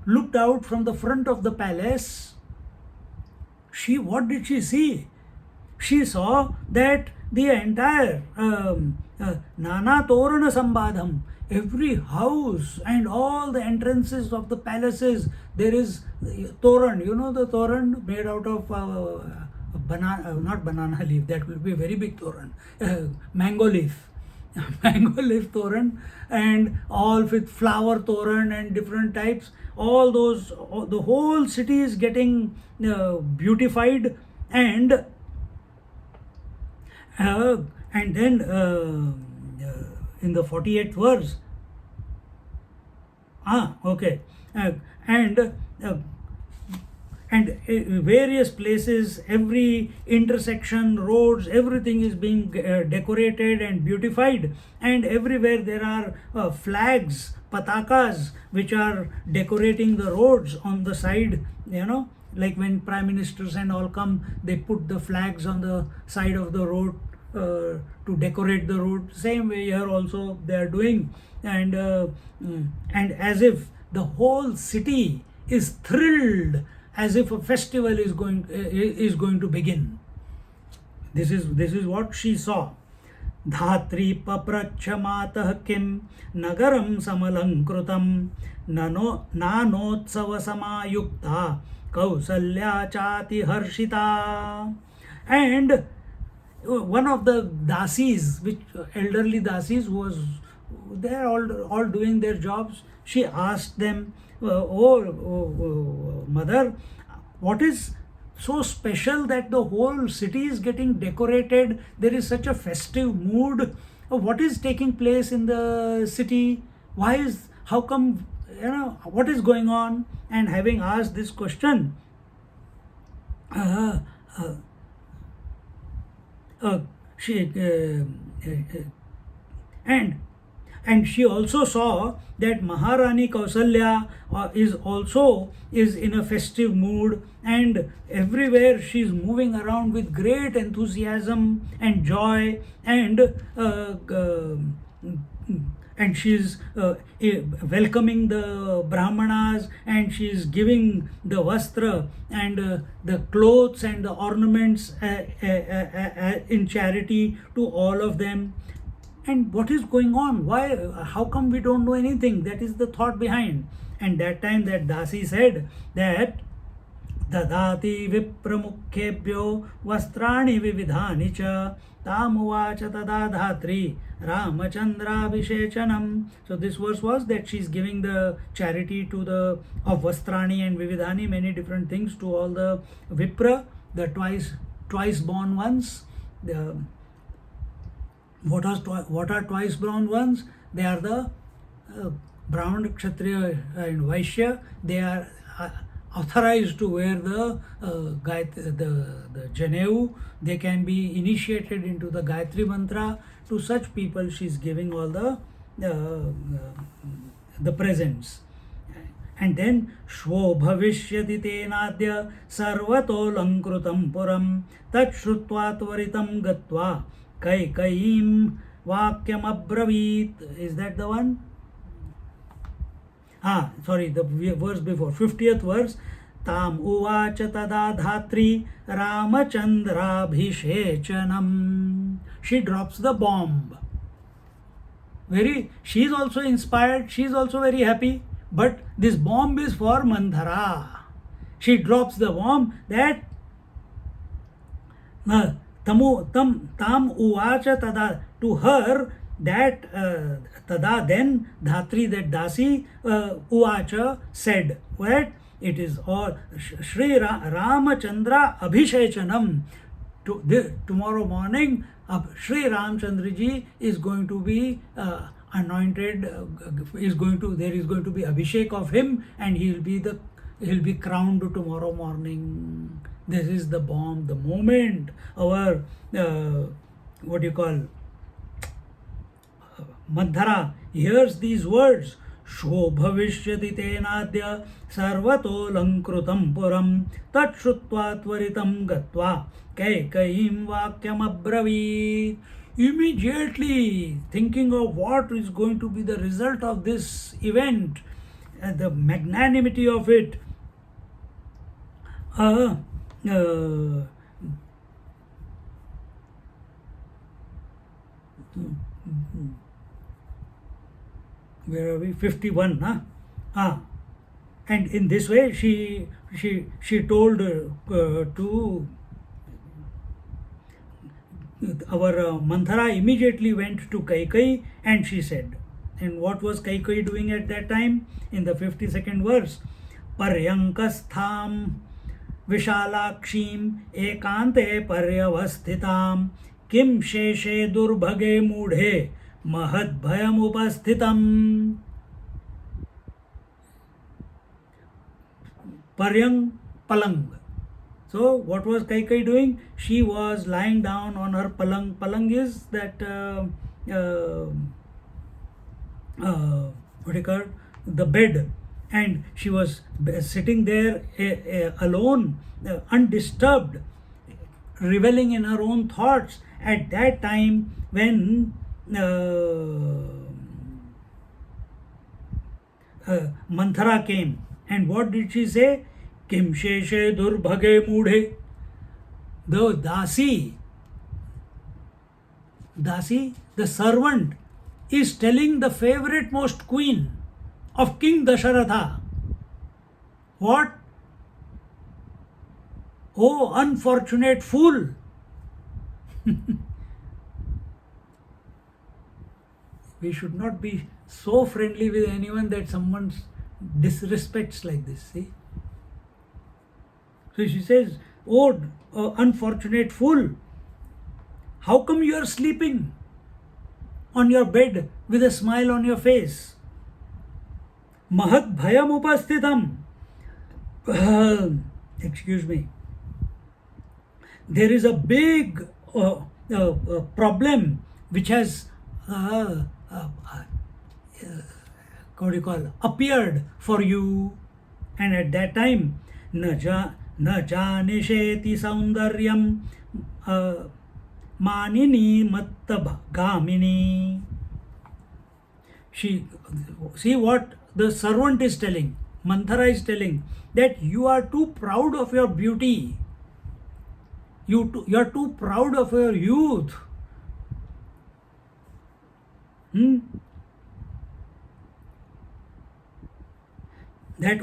looked out from the front of the palace, what did she see? She saw that the entire Nana Torana Sambadham, every house and all the entrances of the palaces, there is Toran. The Toran made out of not banana leaf, that will be a very big Toran, mango leaf. Mango leaf Toran, and all with flower Toran and different types. All those, the whole city is getting beautified, and then in the 48th verse, and various places, every intersection, roads, everything is being decorated and beautified, and everywhere there are flags, patakas, which are decorating the roads on the side. Like when prime ministers and all come, they put the flags on the side of the road to decorate the road. Same way here also they are doing, and as if the whole city is thrilled, as if a festival is going to begin. This is what she saw. Dhatri papracha matah kim nagaram samalankrutam nanotsava samayukta kausalya chati harshita. And one of the dasis, which elderly dasis, was there all doing their jobs, she asked them, oh mother, what is so special that the whole city is getting decorated? There is such a festive mood. What is taking place in the city? How come what is going on? And having asked this question, uh, uh, she and she also saw that Maharani Kausalya is in a festive mood, and everywhere she is moving around with great enthusiasm and joy, and she is welcoming the Brahmanas, and she is giving the vastra and the clothes and the ornaments in charity to all of them. And what is going on? Why? How come we don't know anything? That is the thought behind. And that time that Dasi said that Dadati vipramukhebhyo vastrani vividhani cha tamuvacha tada dhatri Ramachandra Vishechanam. So this verse was that she is giving the charity to the of vastrani and vividhani, many different things, to all the Vipra, the twice born ones. What are twice born ones? They are the Brahmana, Kshatriya and Vaishya. They are authorized to wear the Janeu. They can be initiated into the Gayatri Mantra. To such people she is giving all the presents. And then Shvo bhavishyati tenadya sarvato lankrutam puram tat shrutva tvaritam gatva Kaikaim Vakyam Abravit. Is that the one? Sorry, the verse before, 50th verse. Tam uvacha tada dhatri Ramachandrabhishechanam. She drops the bomb. She is also inspired, she is also very happy, but this bomb is for Mandhara. She drops the bomb that tam uvacha tada, to her, that tada, then dhatri, that dasi, uvacha, said, what? It is all Shri Ramachandra Abhishechanam. Tomorrow morning Shri Ramchandra ji is going to be anointed, there is going to be abhishek of him, and he'll be crowned tomorrow morning. This is the bomb, the moment our Madhara hears these words, Shobhavishyati tenadya sarvato lankrutam puram tat shrutva tvaritam gatva kaikaim vakyam abravit. Immediately thinking of what is going to be the result of this event, the magnanimity of it, where are we? 51, and in this way she told to our Manthara immediately went to Kaikai, and she said, and what was Kaikai doing at that time? In the 52nd verse, Paryankastham Vishalakshim ekante paryavasthitam kim sheshe durbhage mudhe mahad bhayam upasthitam. Paryang, palang. So what was Kaikai doing? She was lying down on her palang. Palang is that what do you call it? The bed, and she was sitting there alone, undisturbed, reveling in her own thoughts. At that time when Manthara came, and what did she say? Kim sheshe durbhage mudhe. The Dasi, the servant, is telling the favorite most queen of King Dasharatha, what? Oh, unfortunate fool! We should not be so friendly with anyone that someone disrespects like this, see? So she says, oh, unfortunate fool, how come you are sleeping on your bed with a smile on your face? Mahad bhayam upasthitam. Excuse me. There is a big problem which has what do you call, appeared for you. And at that time, na janisheti saundaryam manini matta gamini. See what the servant is telling, Manthara is telling, that you are too proud of your beauty. You are too proud of your youth. That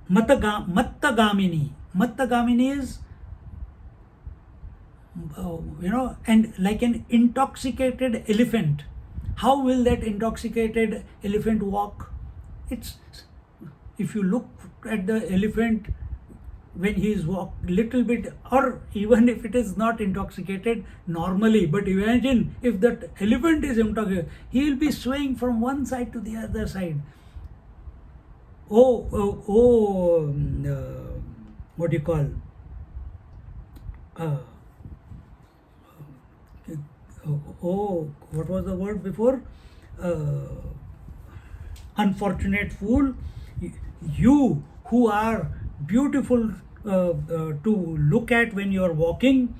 Mattagamini. Mattagamini is, and like an intoxicated elephant. How will that intoxicated elephant walk? If you look at the elephant when he is little bit, or even if it is not intoxicated normally, but imagine if that elephant is intoxicated, he will be swaying from one side to the other side. What do you call? What was the word before? Unfortunate fool. You who are beautiful to look at when you are walking,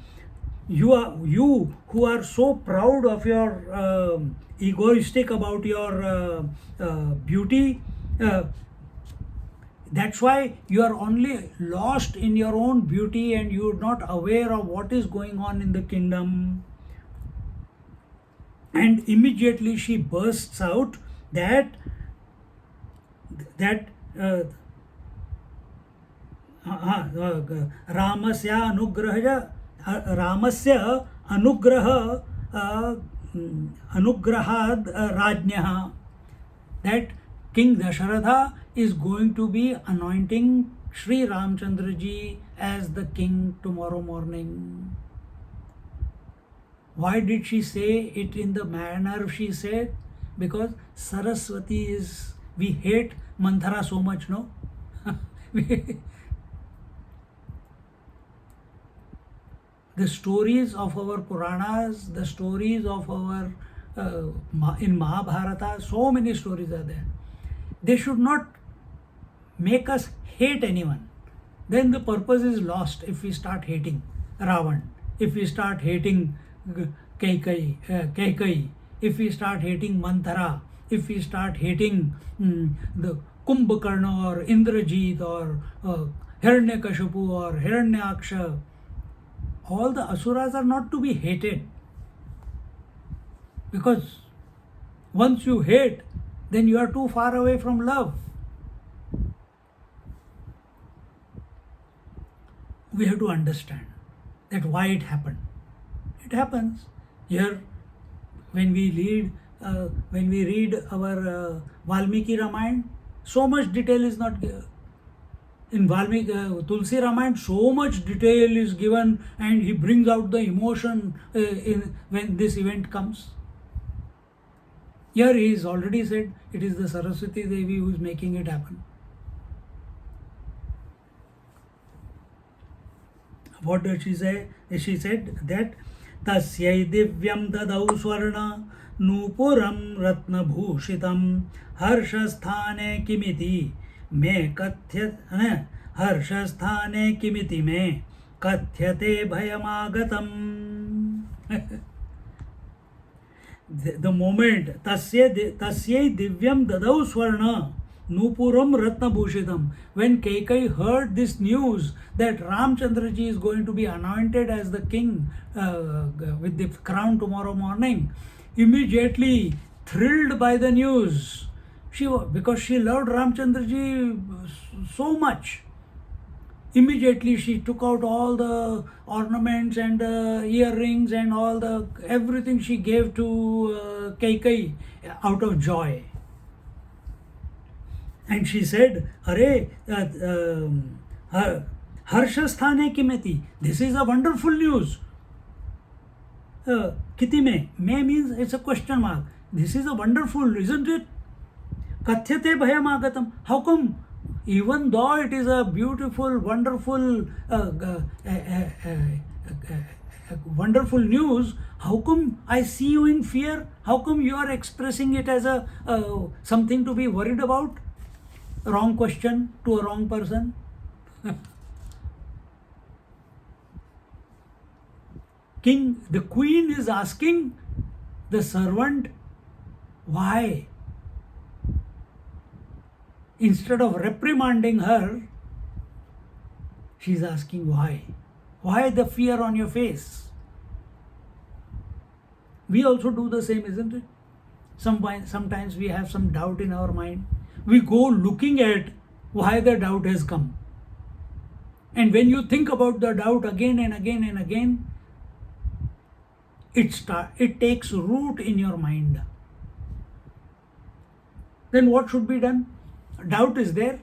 you who are so proud of your egoistic about your beauty, that's why you are only lost in your own beauty and you are not aware of what is going on in the kingdom. And immediately she bursts out that Ramasya anugrah anugrahad rajnyaha, that King Dasharatha is going to be anointing Sri Ramchandraji as the king tomorrow morning. Why did she say it in the manner she said? Because Saraswati is, we hate Manthara so much, no? The stories of our Puranas, the stories of our, in Mahabharata, so many stories are there. They should not make us hate anyone. Then the purpose is lost if we start hating Ravan, if we start hating Kaikai, if we start hating Manthara, if we start hating the Kumbhakarna or Indrajit or Hiranyakashipu or Hiranyaksha. All the asuras are not to be hated, because once you hate, then you are too far away from love. We have to understand that why it happened. It happens here when we read our Valmiki Ramayana. So much detail is not given. In Valmiki Tulsi Ramayana, so much detail is given, and he brings out the emotion when this event comes. Here he is already said it is the Saraswati Devi who is making it happen. What did she say? She said that Tasyai divyam dadau swarna nupuram ratna bhushitam harshasthane kimiti me kathyate harshasthane kimiti me kathyate bhayamagatam. The moment Tasyai divyam dadau swarna Nupuram Ratna Bhushitam. When Kaikai heard this news that Ramchandraji is going to be anointed as the king with the crown tomorrow morning, immediately thrilled by the news, because she loved Ramchandraji so much, immediately she took out all the ornaments and earrings and everything she gave to Kaikai out of joy. And she said, Hare, Harshasthane kimeti. This is a wonderful news. Kiti me. Me means it's a question mark. This is a wonderful, isn't it? Kathyate bhayamagatam. How come, even though it is a beautiful, wonderful, wonderful news, how come I see you in fear? How come you are expressing it as a something to be worried about? Wrong question to a wrong person. The queen is asking the servant, why? Instead of reprimanding her, she's asking why. Why the fear on your face? We also do the same, isn't it? Sometimes we have some doubt in our mind. We go looking at why the doubt has come. And when you think about the doubt again and again and again, it takes root in your mind. Then what should be done? Doubt is there.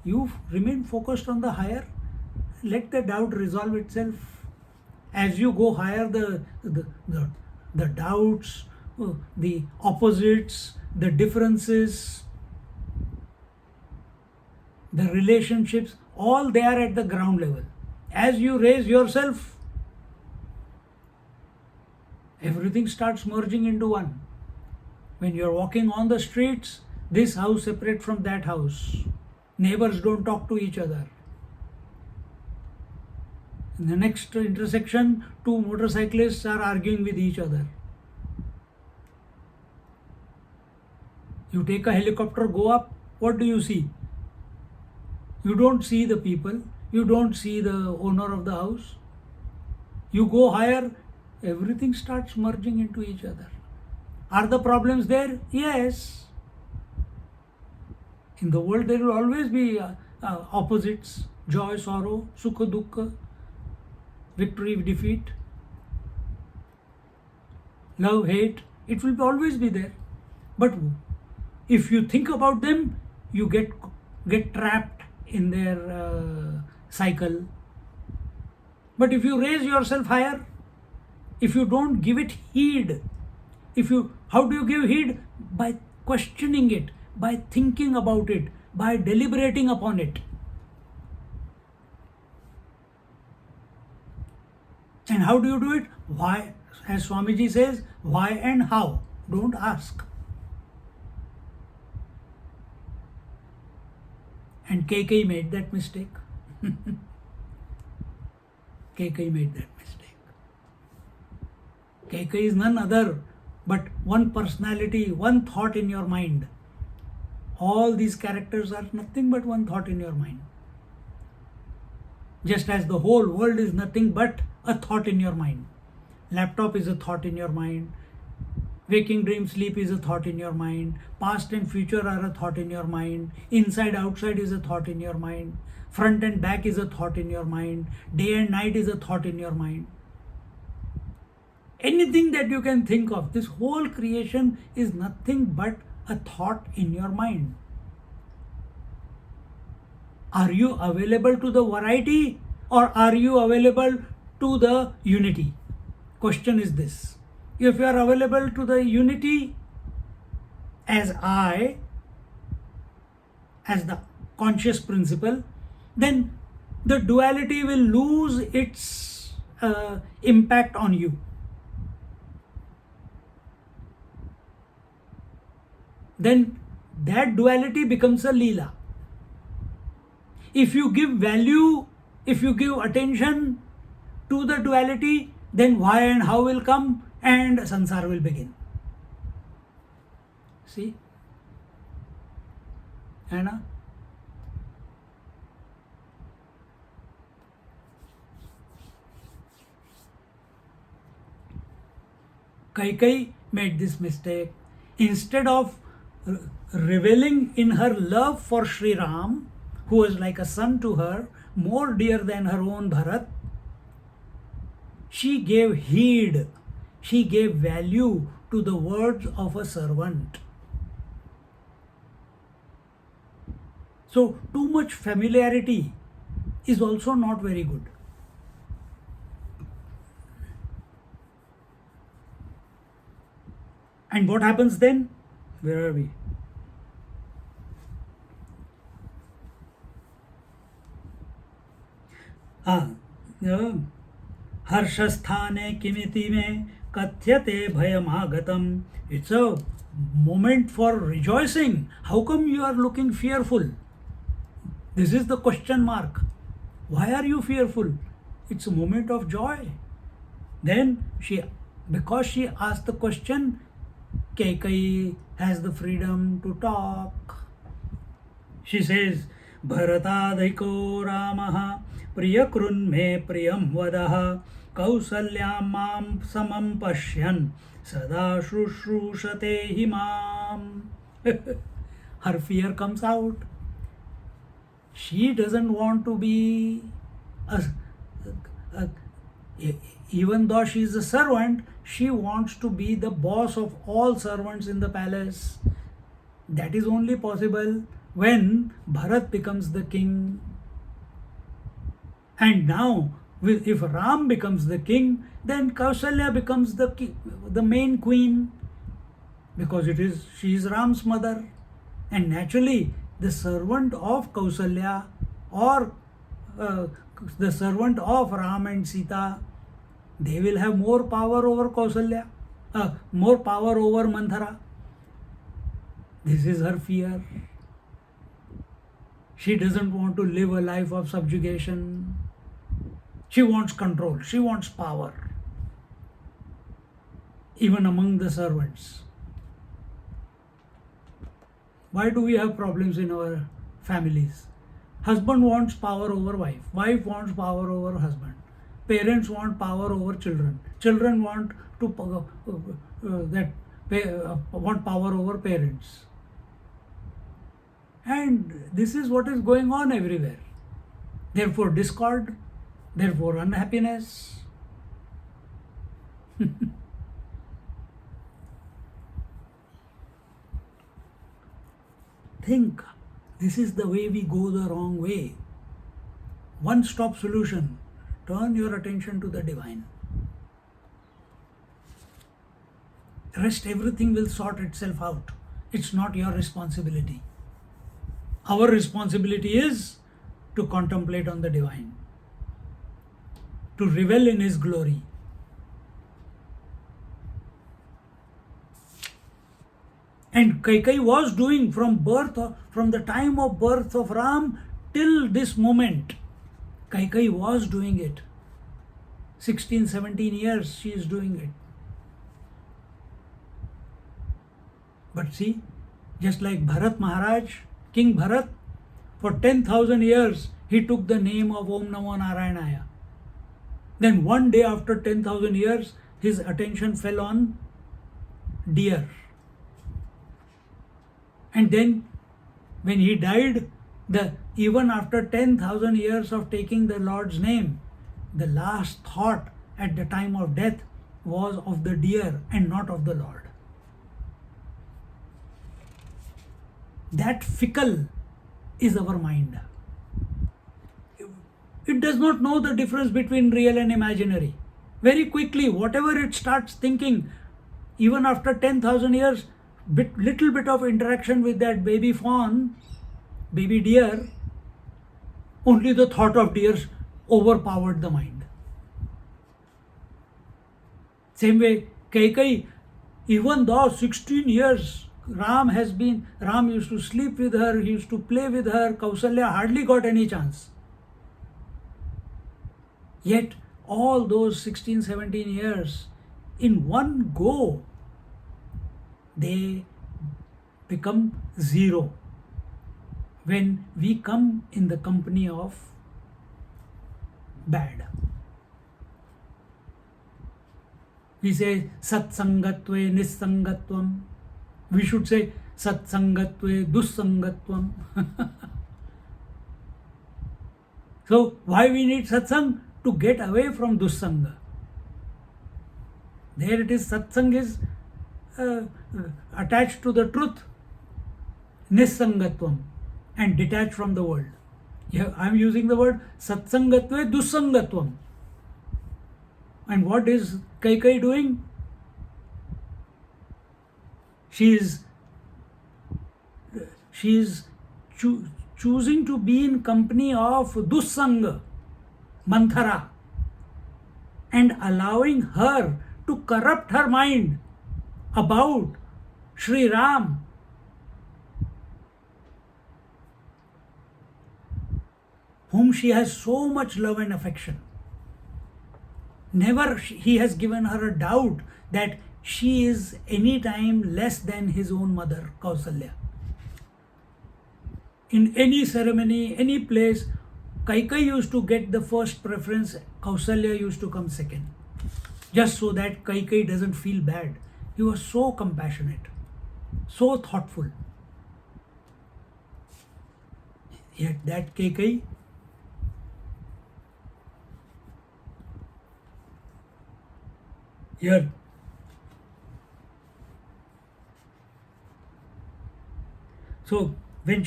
You remain focused on the higher. Let the doubt resolve itself. As you go higher, the doubts, the opposites, the differences, the relationships, all they are at the ground level. As you raise yourself, everything starts merging into one. When you're walking on the streets, this house separate from that house. Neighbors don't talk to each other. In the next intersection, two motorcyclists are arguing with each other. You take a helicopter, go up, what do you see? You don't see the people, you don't see the owner of the house. You go higher, everything starts merging into each other. Are the problems there? Yes. In the world there will always be opposites, joy, sorrow, sukha, dukkha, victory, defeat, love, hate. It will always be there. But if you think about them, you get trapped in their cycle. But if you raise yourself higher, if you don't give it heed, how do you give heed? By questioning it, by thinking about it, by deliberating upon it. And how do you do it? Why? As Swamiji says, why and how? Don't ask. And Kekai made that mistake. Kekai made that mistake. Kekai is none other but one personality, one thought in your mind. All these characters are nothing but one thought in your mind. Just as the whole world is nothing but a thought in your mind. Laptop is a thought in your mind. Waking, dream, sleep is a thought in your mind. Past and future are a thought in your mind. Inside, outside is a thought in your mind. Front and back is a thought in your mind. Day and night is a thought in your mind. Anything that you can think of, this whole creation is nothing but a thought in your mind. Are you available to the variety or are you available to the unity? Question is this. If you are available to the unity as I, as the conscious principle, then the duality will lose its impact on you. Then that duality becomes a leela. If you give value, if you give attention to the duality, then why and how will come and sansar will begin. See? Anna? Kaikai made this mistake. Instead of reveling in her love for Sri Ram, who was like a son to her, more dear than her own Bharat, she gave heed, she gave value to the words of a servant. So too much familiarity is also not very good. And what happens then? Where are we? Harshasthane kimiti me kathyate bhayamagatam. It's a moment for rejoicing. How come you are looking fearful? This is the question mark. Why are you fearful? It's a moment of joy. Then because she asked the question, Kekai has the freedom to talk. She says, Bharatadhiko Ramaha Priyakrun me priyam vadaha Kausalyam mam samam pashyan Sada shrushrushate himam. Her fear comes out. She doesn't want to be even though she is a servant, she wants to be the boss of all servants in the palace. That is only possible when Bharat becomes the king. And now, if Ram becomes the king, then Kausalya becomes the main queen, because she is Ram's mother. And naturally, the servant of Kausalya or the servant of Ram and Sita, they will have more power over Kausalya, more power over Manthara. This is her fear. She doesn't want to live a life of subjugation. She wants control. She wants power, even among the servants. Why do we have problems in our families? Husband wants power over wife. Wife wants power over husband. Parents want power over children. Children want want power over parents. And this is what is going on everywhere. Therefore discord, therefore unhappiness. Think, this is the way we go the wrong way. One-stop solution. Turn your attention to the divine. Rest, everything will sort itself out. It's not your responsibility. Our responsibility is to contemplate on the divine, to revel in his glory. And Kaikai was doing from the time of birth of Ram till this moment. Kaikai was doing it. 16, 17 years she is doing it. But see, just like Bharat Maharaj, King Bharat, for 10,000 years he took the name of Om Namo Narayanaya. Then one day after 10,000 years, his attention fell on deer. And then when he died, even after 10,000 years of taking the Lord's name, the last thought at the time of death was of the deer and not of the Lord. That fickle is our mind. It does not know the difference between real and imaginary. Very quickly, whatever it starts thinking, even after 10,000 years, little bit of interaction with that baby fawn, baby deer, only the thought of deer overpowered the mind. Same way, Kaikai, even though 16 years Ram used to sleep with her, he used to play with her, Kausalya hardly got any chance. Yet all those 16, 17 years, in one go, they become zero when we come in the company of bad. We say satsangatve nissangatvam. We should say satsangatve dussangatvam. So why we need satsang? To get away from dussanga. There it is, satsang is attached to the truth, nissangatvam, and detached from the world. Yeah, I am using the word satsangatve dussangatvam. And what is Kaikai doing? She is choosing to be in company of dussanga, Manthara. and allowing her to corrupt her mind about Sri Ram, whom she has so much love and affection. Never he has given her a doubt that she is any time less than his own mother, Kausalya. In any ceremony, any place, Kaikai used to get the first preference, Kausalya used to come second. Just so that Kaikai doesn't feel bad. He was so compassionate, so thoughtful. Yet that Kaikai, here, so when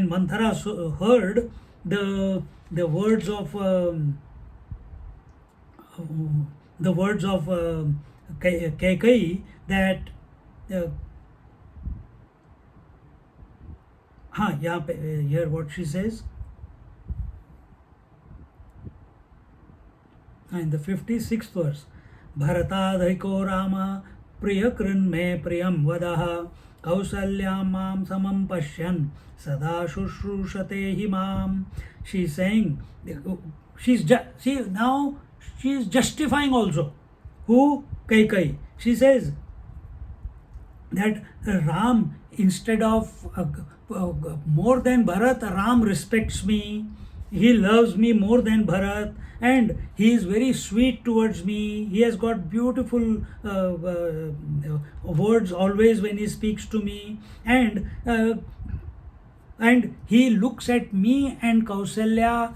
Manthara heard the words of Kaikai, that here what she says in the 56th verse, Bharatadhaiko Rama Priyakrin me priyam vadaha Kausalyam mam samam pashyan sada shushrusate himam. She's saying, now she is justifying also. Who? Kaikai. She says that Ram, instead of more than Bharat, Ram respects me, he loves me more than Bharat, and he is very sweet towards me. He has got beautiful words always when he speaks to me, and he looks at me and Kausalya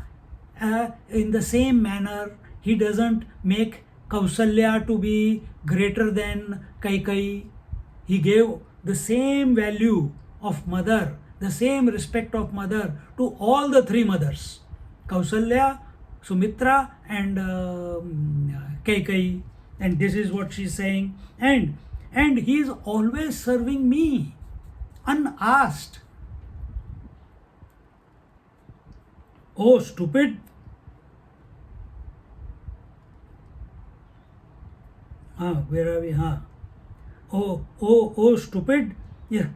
in the same manner. He doesn't make Kausalya to be greater than Kaikai. He gave the same value of mother, the same respect of mother to all the three mothers, Kausalya, Sumitra, and Kaikai. And this is what she's saying. And he is always serving me, unasked. Oh, stupid. Where are we? Oh, stupid. Yeah.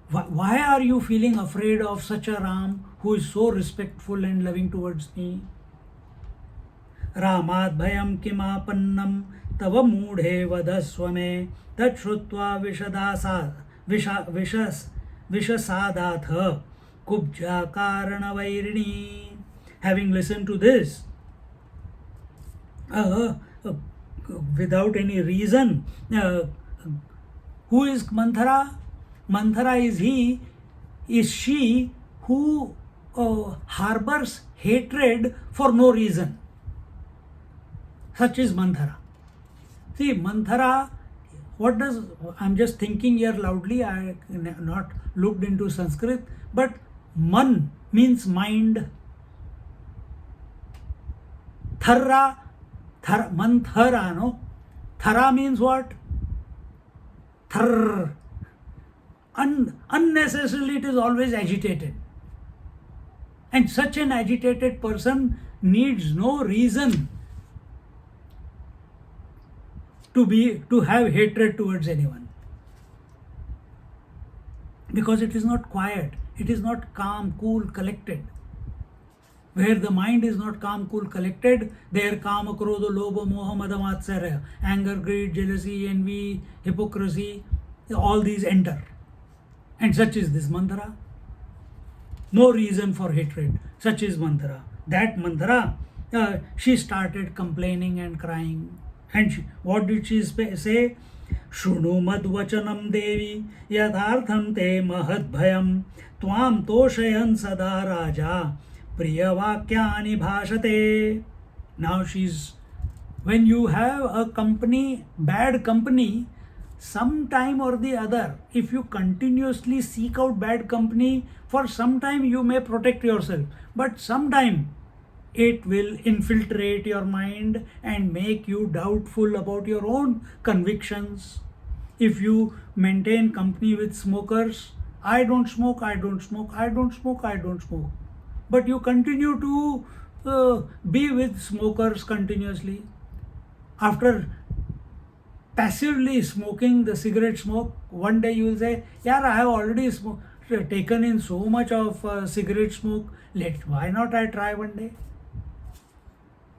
Why are you feeling afraid of such a Ram who is so respectful and loving towards me? Ramad bhayam kimapannam tava moodhe vadaswame tat shrutva vishasadatha kubja karana vairini. Having listened to this, without any reason, who is Manthara? Manthara is she who harbors hatred for no reason. Such is Manthara. See, Manthara, I'm just thinking here loudly, I have not looked into Sanskrit, but man means mind. Manthara, no? Thara means what? Thar. Unnecessarily it is always agitated. And such an agitated person needs no reason to have hatred towards anyone. Because it is not quiet, it is not calm, cool, collected. Where the mind is not calm, cool, collected, there kama, krodha, lobha, moha, mada, matsarya, anger, greed, jealousy, envy, hypocrisy, all these enter. And such is this Manthara. No reason for hatred. Such is Manthara. That Manthara, she started complaining and crying. And what did she say? Shunu madvachanam devi yadhartham te mahad bhayam tvam toshayan sada raja priyavakyani bhashate. Now when you have a company, bad company, some time or the other, if you continuously seek out bad company, for some time you may protect yourself, but sometime it will infiltrate your mind and make you doubtful about your own convictions. If you maintain company with smokers, I don't smoke, but you continue to be with smokers continuously. After passively smoking the cigarette smoke, one day you will say, yeah, I have already taken in so much of cigarette smoke, why not I try one day?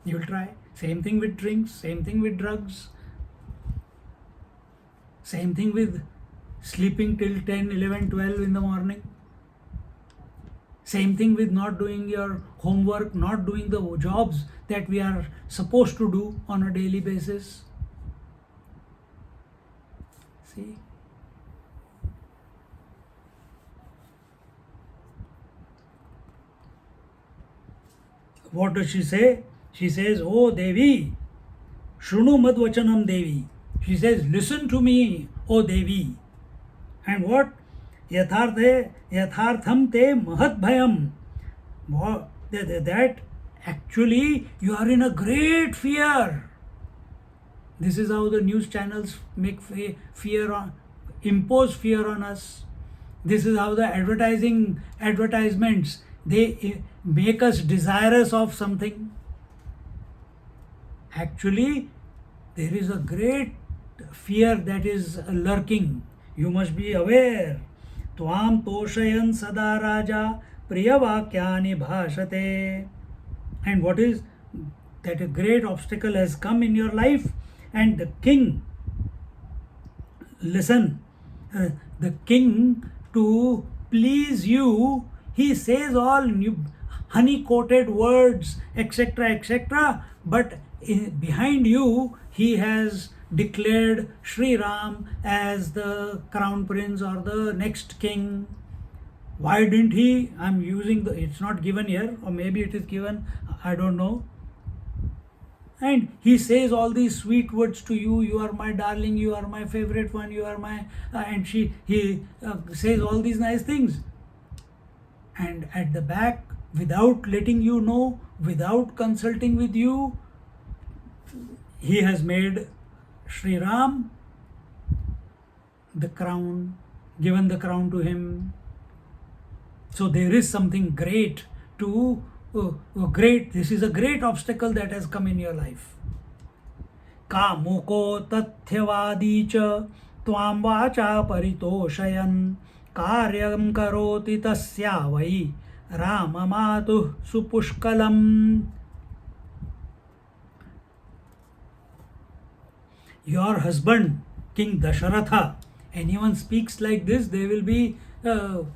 You will try. Same thing with drinks, same thing with drugs, same thing with sleeping till 10, 11, 12 in the morning. Same thing with not doing your homework, not doing the jobs that we are supposed to do on a daily basis. See? What does she say? She says, oh Devi, Shrunu Madvachanam Devi. She says, listen to me, O Devi. And what? Yathartham te mahat bhayam. That actually you are in a great fear. This is how the news channels make impose fear on us. This is how the advertisements, they make us desirous of something. Actually, there is a great fear that is lurking. You must be aware. Tvam toshayan sada raja priyavakyani bhashate. And what is that? A great obstacle has come in your life, and the king, listen, the king, to please you, he says all new honey coated words, etc., etc., but behind you he has declared Sri Ram as the crown prince or the next king. Why didn't he? I'm using it's not given here, or maybe it is given, I don't know. And he says all these sweet words to you. You are my darling, you are my favorite one, you are my, and he says all these nice things. And at the back, without letting you know, without consulting with you, he has made Sri Ram the crown, given the crown to him. So there is something great to this is a great obstacle that has come in your life. Kamoko tathyavadi cha tvam vacha paritoshayan karyam karoti tasya vai ramamatu supushkalam. Your husband, King Dasharatha, anyone speaks like this, they will be they'll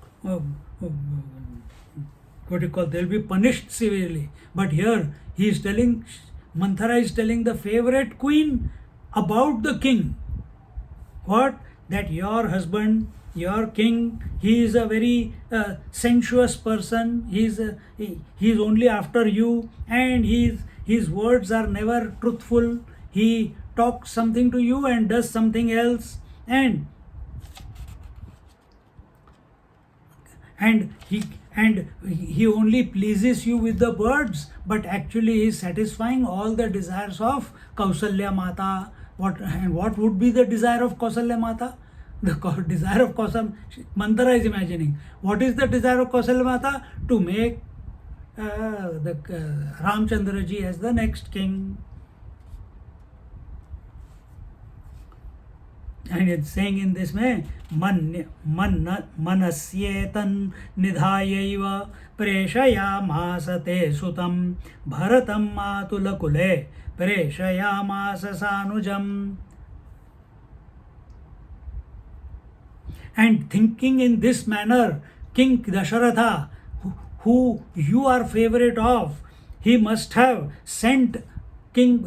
be punished severely. But here he is telling, Manthara is telling the favorite queen about the king. What? That your husband, your king, he is a very sensuous person. He is only after you, and his words are never truthful. He talks something to you and does something else, and he only pleases you with the words, but actually he is satisfying all the desires of Kausalya Mata. What would be the desire of Kausalya Mata? The desire of Kausalya, Manthara is imagining. What is the desire of Kausalya Mata? To make the Ramchandra ji as the next king. And it's saying in this way, manasyetan nidhayaiva preshayamasa sutam bharatam matulakule preshayamasa sanujam. And thinking in this manner, King Dasharatha, who you are favorite of, he must have sent King,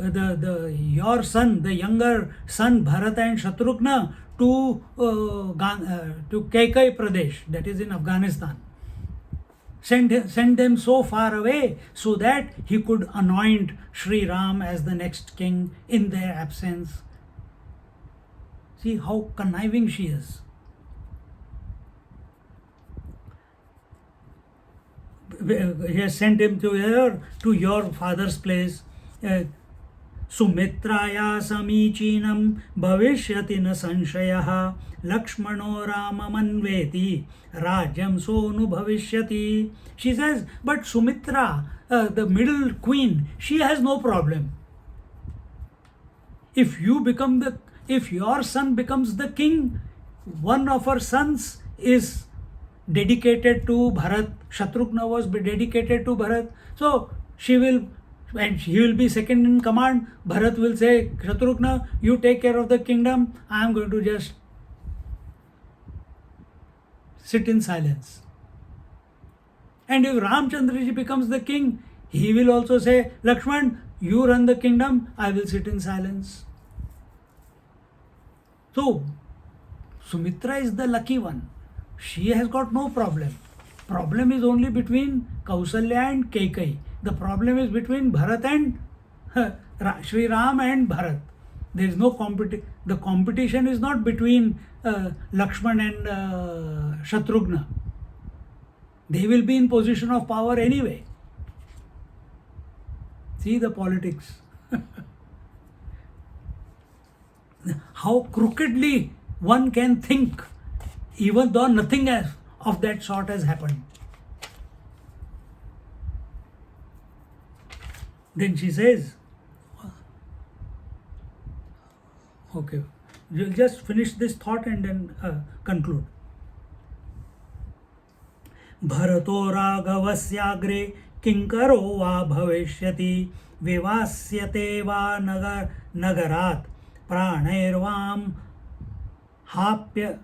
your son, the younger son Bharata and Shatrughna to Kaikai Pradesh, that is in Afghanistan. Send them so far away so that he could anoint Sri Ram as the next king in their absence. See how conniving she is. He has sent him to your father's place. सुमित्राया समीचीनं भविष्यति न संशयः Lakshmano Ramamanveti Rajyam Sonu Bhavishyati. She says, but Sumitra, the middle queen, she has no problem. If your son becomes the king, one of her sons is dedicated to Bharat. Shatrughna was dedicated to Bharat. So he will be second in command. Bharat will say, Shatrughna, you take care of the kingdom. I am going to just sit in silence. And if Ramchandraji becomes the king, he will also say, Lakshman, you run the kingdom, I will sit in silence. So, Sumitra is the lucky one. She has got no problem. Problem is only between Kausalya and Kekai. The problem is between Bharat and Sri Ram and Bharat. There is no competition. The competition is not between Lakshman and Shatrughna. They will be in position of power anyway. See the politics. How crookedly one can think, even though nothing of that sort has happened. Then she says, okay, we'll just finish this thought and then conclude. Bharato Raghavasyaagre kinkaro va bhavishyati vivasyate va nagarat pranairvam hapyate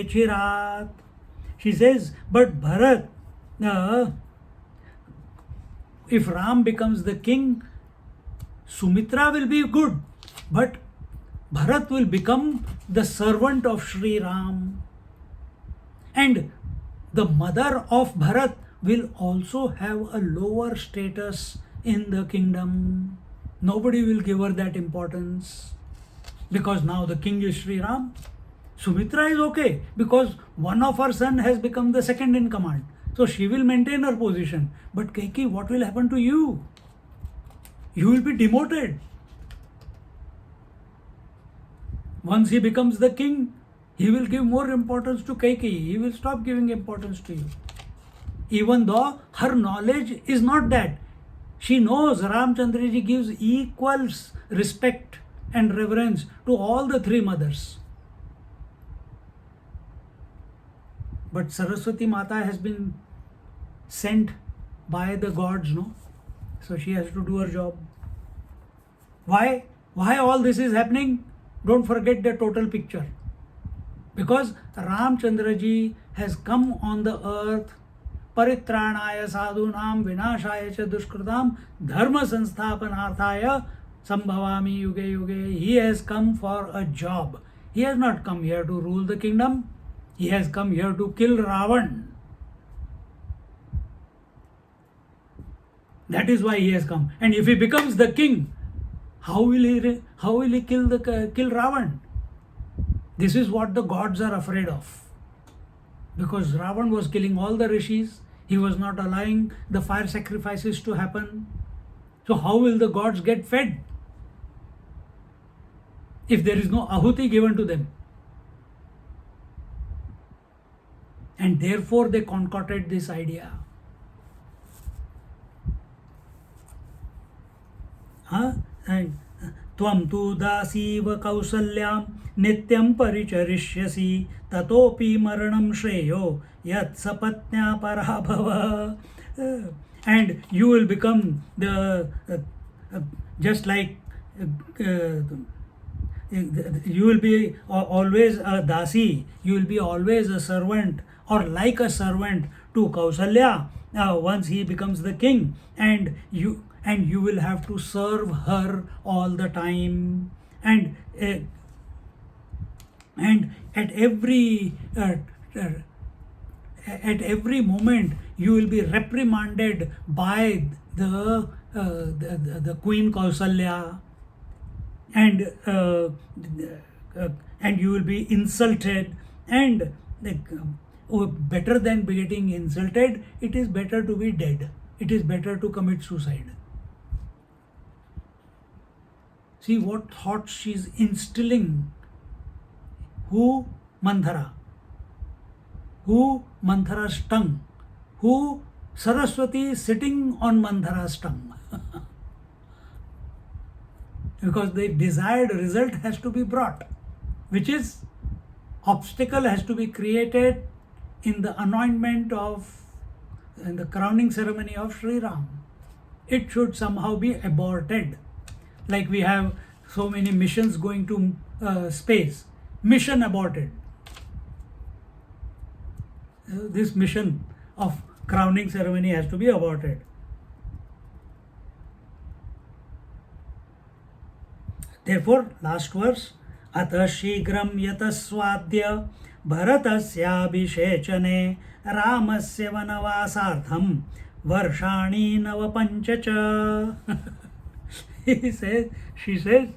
chirat. She says, but Bharat, if Ram becomes the king, Sumitra will be good, but Bharat will become the servant of Sri Ram. And the mother of Bharat will also have a lower status in the kingdom. Nobody will give her that importance because now the king is Sri Ram. Sumitra is okay because one of her son has become the second in command. So she will maintain her position. But Kaikeyi, what will happen to you? You will be demoted. Once he becomes the king, he will give more importance to Kaikeyi. He will stop giving importance to you. Even though her knowledge is not that. She knows Ramchandraji gives equal respect and reverence to all the three mothers. But Saraswati Mata has been sent by the gods, no? So she has to do her job. Why? Why all this is happening? Don't forget the total picture. Because Ramchandraji has come on the earth, Paritranaya sadhunam vinashaya cha dushkritam dharma sansthapanarthaya sambhavami yuge yuge. He has come for a job. He has not come here to rule the kingdom. He has come here to kill Ravan. That is why he has come. And if he becomes the king, how will he kill Ravan? This is what the gods are afraid of. Because Ravan was killing all the rishis, he was not allowing the fire sacrifices to happen. So how will the gods get fed if there is no ahuti given to them? And therefore they concocted this idea. And Tvam tu dasiva kausalyam nityam paricharishyasi tatopi maranam shreyo yat sapatnya parabhava. And you will become the just like you will be always a dasi, you will be always a servant or like a servant to Kausalya once he becomes the king, and you will have to serve her all the time, and at every moment you will be reprimanded by the Queen Kausalya, and you will be insulted, and better than getting insulted, it is better to be dead. It is better to commit suicide. See what thoughts she is instilling. Who? Mandhara. Who? Mandhara's tongue. Who? Saraswati is sitting on Mandhara's tongue. Because the desired result has to be brought, which is obstacle has to be created in the anointment of, in the crowning ceremony of Sri Ram. It should somehow be aborted. Like we have so many missions going to space. Mission aborted. This mission of crowning ceremony has to be aborted. Therefore, last verse, Atha shigram yataswadya bharatasyaabhishechane ramasya vanavasartham varshani navapanchacha. She says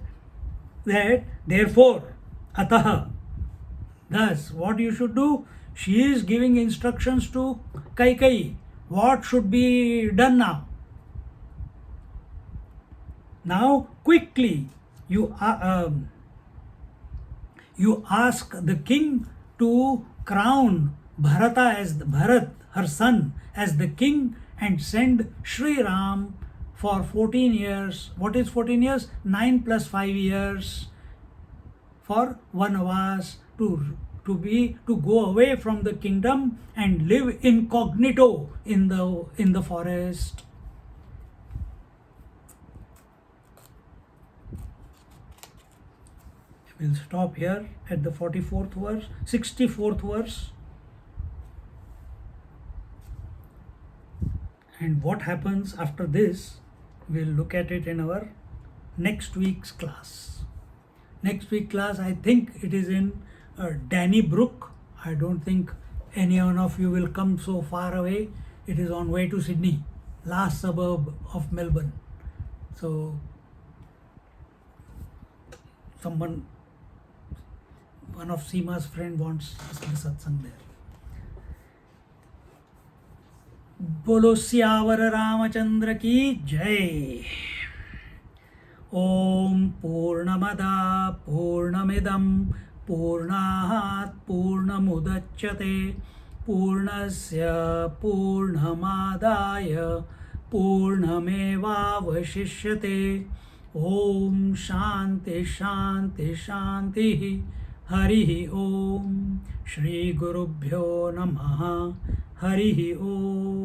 that therefore, ataha, thus what you should do, she is giving instructions to Kaikeyi. What should be done now? Now, quickly, you ask the king to crown Bharata as Bharat, her son, as the king, and send Sri Ram for 14 years. What is 14 years? 9 plus 5 years for Vanavas, to go away from the kingdom and live incognito in the forest. We'll stop here at the 44th verse, 64th verse. And what happens after this, we'll look at it in our next week's class. Next week's class, I think it is in Danny Brook. I don't think any one of you will come so far away. It is on way to Sydney, last suburb of Melbourne. So, one of Seema's friend wants us to satsang there. Bolo Siyawar Ramachandra ki Jai. Om Purnamada Purnamidam Purnahat Purnamudachyate Purnasya Purnamadaya Purnamevavashishyate. Om Shanti Shanti Shanti. Harihi Om. Shri Gurubhyo Namaha. Harihi Om.